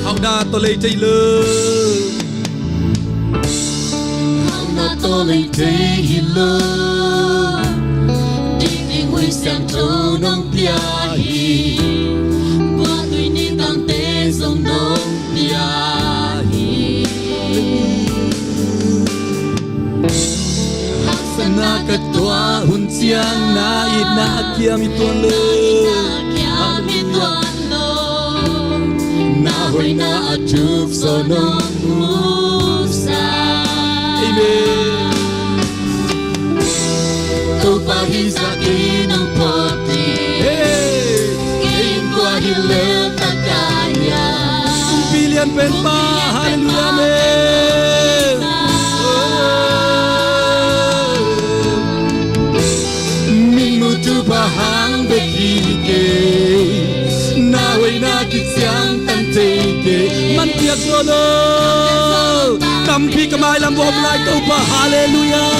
Hậu đa tôi lấy chạy lơ. Hậu đa tôi lấy chạy lơ. Đi đi huy sang châu nông bia hi. Qua tuổi ni tăng tế dòng nông bia hi. Hak sana ketua hun siang na ina kia mi tuan le. Na hoi na atuk so nông musa. Amen. Tau pahi sa kinang poti. Kain ko ahile takaya. Pilihan penpa, hallelujah, amen. Min mutu bahang bekike. Na hoi na kisiang tanteke. Man tiyak solo. Tampi kamay lam bom lai tau pa, hallelujah.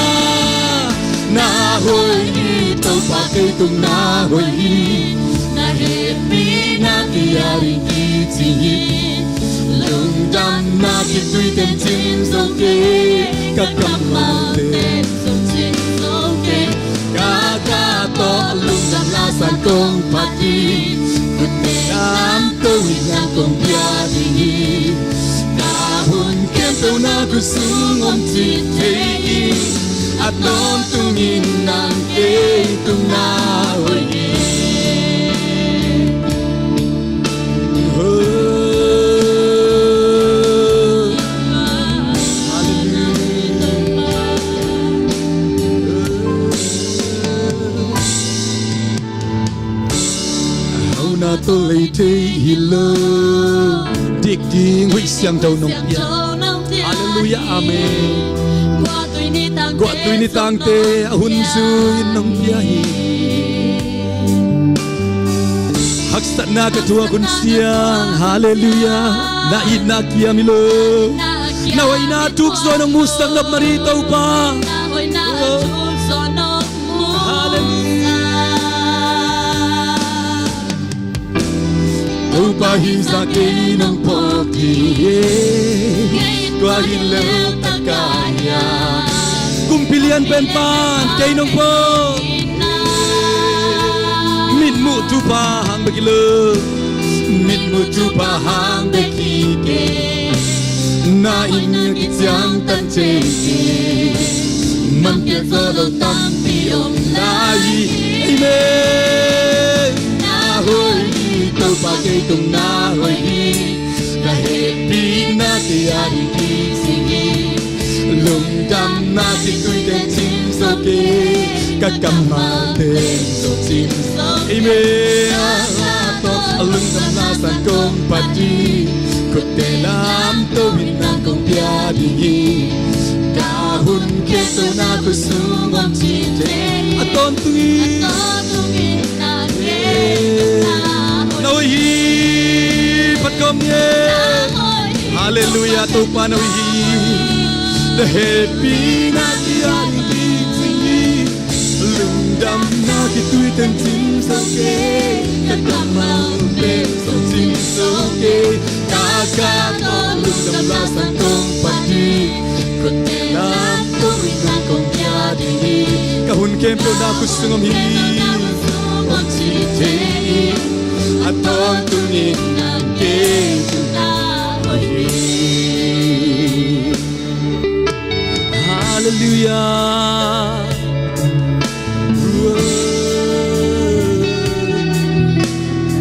Na hoi tau pa kay tung na hoi. Na happy na kiyari kitihi. Lung dam na kitui tem chim soke. Kakamau tem som chim soke. Kakato lung dam la san kong pati. Kute dam tau hinang kong biadihi. Kahun kem tau na kusung om titei. At non tungin ng tung na hoi. Hau na to lấy thế hi lơ. Dik ding huy siang tau nong bia. Hallelujah, amen. Gua tui ni tang te ahun suy nong bia hi. Hak sat na ketua kun siang, hallelujah. Na ina kia milo. Na wai na tuk so nong musang nap mari tau pa. Tau pahi sa kinang poti. Kwa hile takaya. Kung pilihan penpan kay nong po. Min mu tu pahang bagilo. Min mutu pahang bekike. Na inyo kitiang tanteke. Man pia zolo tampi om lai. Amen. Na hoi tau pa kay tung na hoi. Na happy na kiyari kitihi. Lung dam na kitui ten chim soke. Kakamau ten so chim soke. Amen. Lung dam na san kong pati. Kute lam to hinang kong biadihi. Kahun keto na kusung om tite. Aton tungi. Nawihi patkom ye. Hallelujah to pa nawihi. The happy na kiyari kitihi. Lung dam na kitui ten chim soke. Kakamau ten so chim soke. Kakato lung dam la san kong pati. Kute lam to hinang kong biadihi. Kahun kem to na kusungom hi. Om tite. Atong tungin ng tung na hoi. Hallelujah.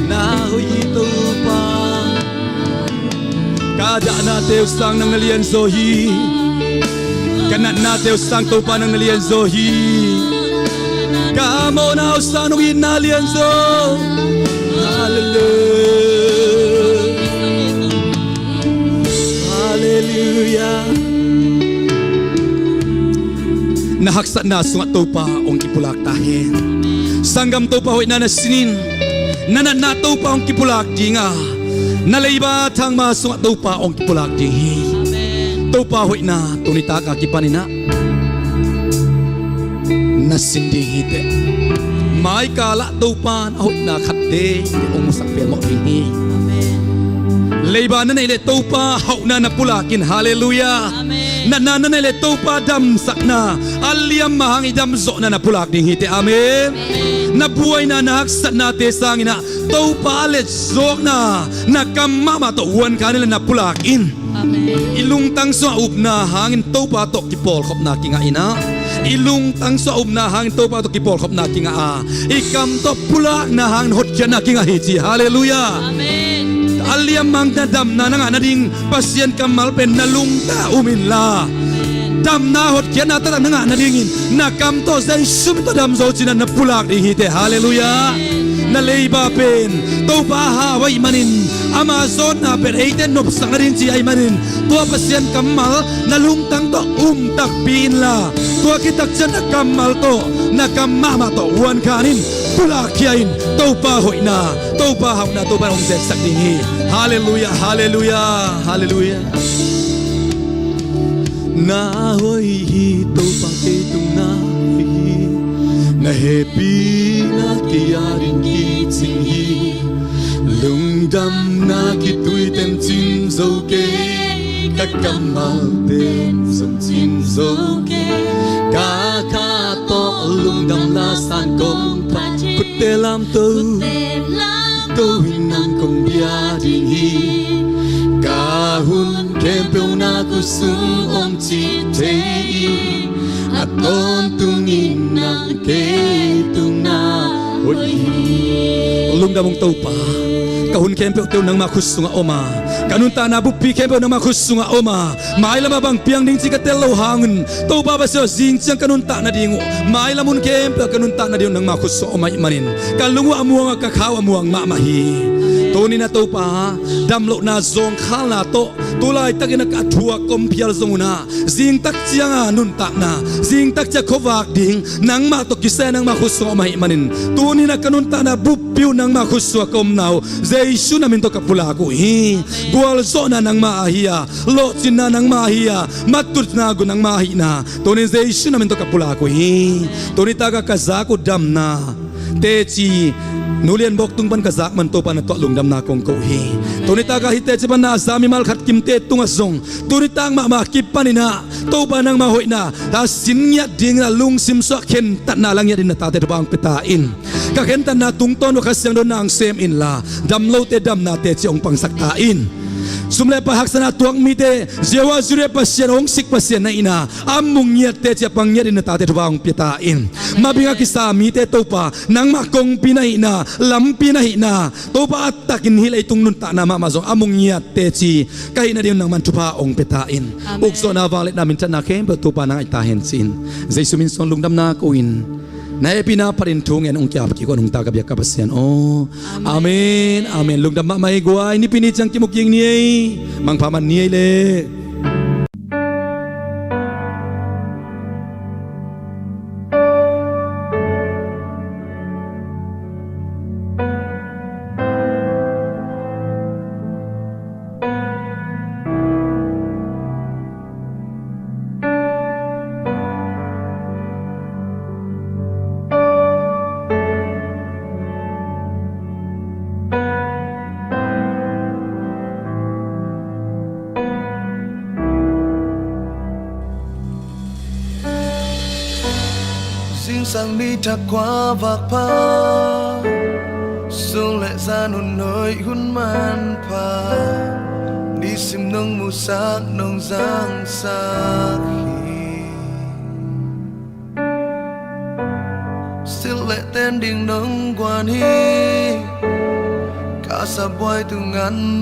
Nahoy ito pa. Kada nate usang ng ngalian zohi. Kanat nate usang to pa ng ngalian zohi. Kamo na usang ng inalian zo. Hallelujah. Hallelujah. Nahaksa na sungat to pa ong kipulak tahin. Sanggam to pa hoy na nasinin. Nananato pa ong kipulak di nga. Nalayba tang masungat to pa ong kipulak di. tau pa hoi na tunita ka kipanina na sinding hite mai kala tau pa hoi na khatte ong sakpe mo ringi leiba na ile tau pa hau na pulakin hallelujah na ile tau pa dam sakna aliam mahang idam zo na pulak ding hite amen na buhay na nahaksat na te sangina tau pa alet zok na kamama to wan kanila na pulakin ilung tang so up na hangin tau pa to kipol khop na kinga ina ilung tang so up na hangin tau pa to kipol khop na kinga a ikam to pulak na hang hot na kinga hiji hallelujah amen aliam mang na dam na nga na ding pasien kamal pen na lung ta umin la dam na hot na ta nga na dingin na kam to zai sum to dam zo china na pulak ding hite hallelujah na leiba pen to pa ha wai manin Amazon na per eiten nop sang na rin si ay manin tua pasien kamal na lungtang to tak pin la tua kitak jan na kamal to na kamama to wan kanin pulakyain to pa hoi na to pa hau na to pa hong zek sak dingi hallelujah hallelujah hallelujah na hoi hi to pa ke tung na hi na happy na kiarin ki sing hi lung dam na kitui tem chim zo ke ka kamal tem som chim zo ke ka ka to lung dam la san kom pa kut te lam to hinang kom bia ding hi ka hun kem pe na ku sung om chi te aton tung in na ke tung na hoi lung dam tau pa kahun kempe teu nang makhus sunga oma kanun ta na bupi kempe nang makhus sunga oma mai lama bang piang ding chika tel lo hangun to ba ba so jing chang kanun ta na dingu mai lamun kempe kanun ta na diu nang makhus so oma manin kalungu amuang ka khaw amuang ma mahi to ni na to pa dam lo na zong khal na to tulai takina ka thua kom phial zonguna jing tak chianga nun ta na jing tak cha khowak ding nang ma to kise nang makhus so oma manin to ni na kanun ta na bupiu nang makhus so kom nau Yesu namin to kapula ko hi gwal zo na nang mahia lo chin na nang mahia matut na gu nang mahina to ni Yesu namin to kapula ko hi to ni taga kaza ko dam na te chi nulian bok tung pan kazak man to pan to lung dam na kong ko hi to ni taga hite chi pan na sami mal khat kim te tung azong to ni tang ma kip panina to pa nang ma hoi na ta sin nya ding na lung sim so khen tat na lang ya din na ta te bang peta in ka khen tan na tung ton ka siang don nang sem in la dam lo te dam na te chi ong pang sakta in sumle pa hak sana tuang mi te jewa jure pasien ong sik pasien na ina amung nyat te chi pang nya din na ta te bang peta in mabinga kisa mi te to pa nang ma kong pinai na lam pinai na to pa atakin hilai tung nun ta na ma zo amung nyat te chi kai na din nang man tupa ong peta in ukso na valet na min tan na kem to pa nang ita hen sin jesu min son lungdam na ko in na epina parin tung en ong kya ki ko nung ta ka bia ka pasien oh amen amen lungdam ma mai guai ni pini chang kimuk ying ni mang paman ni le sang đi thật qua vạc pa sung lệ ra nụ nơi hun man pa đi sim nông mù sắc nông giang sắc still lệ tên đình nông quan hi cả sa boy từ ngắn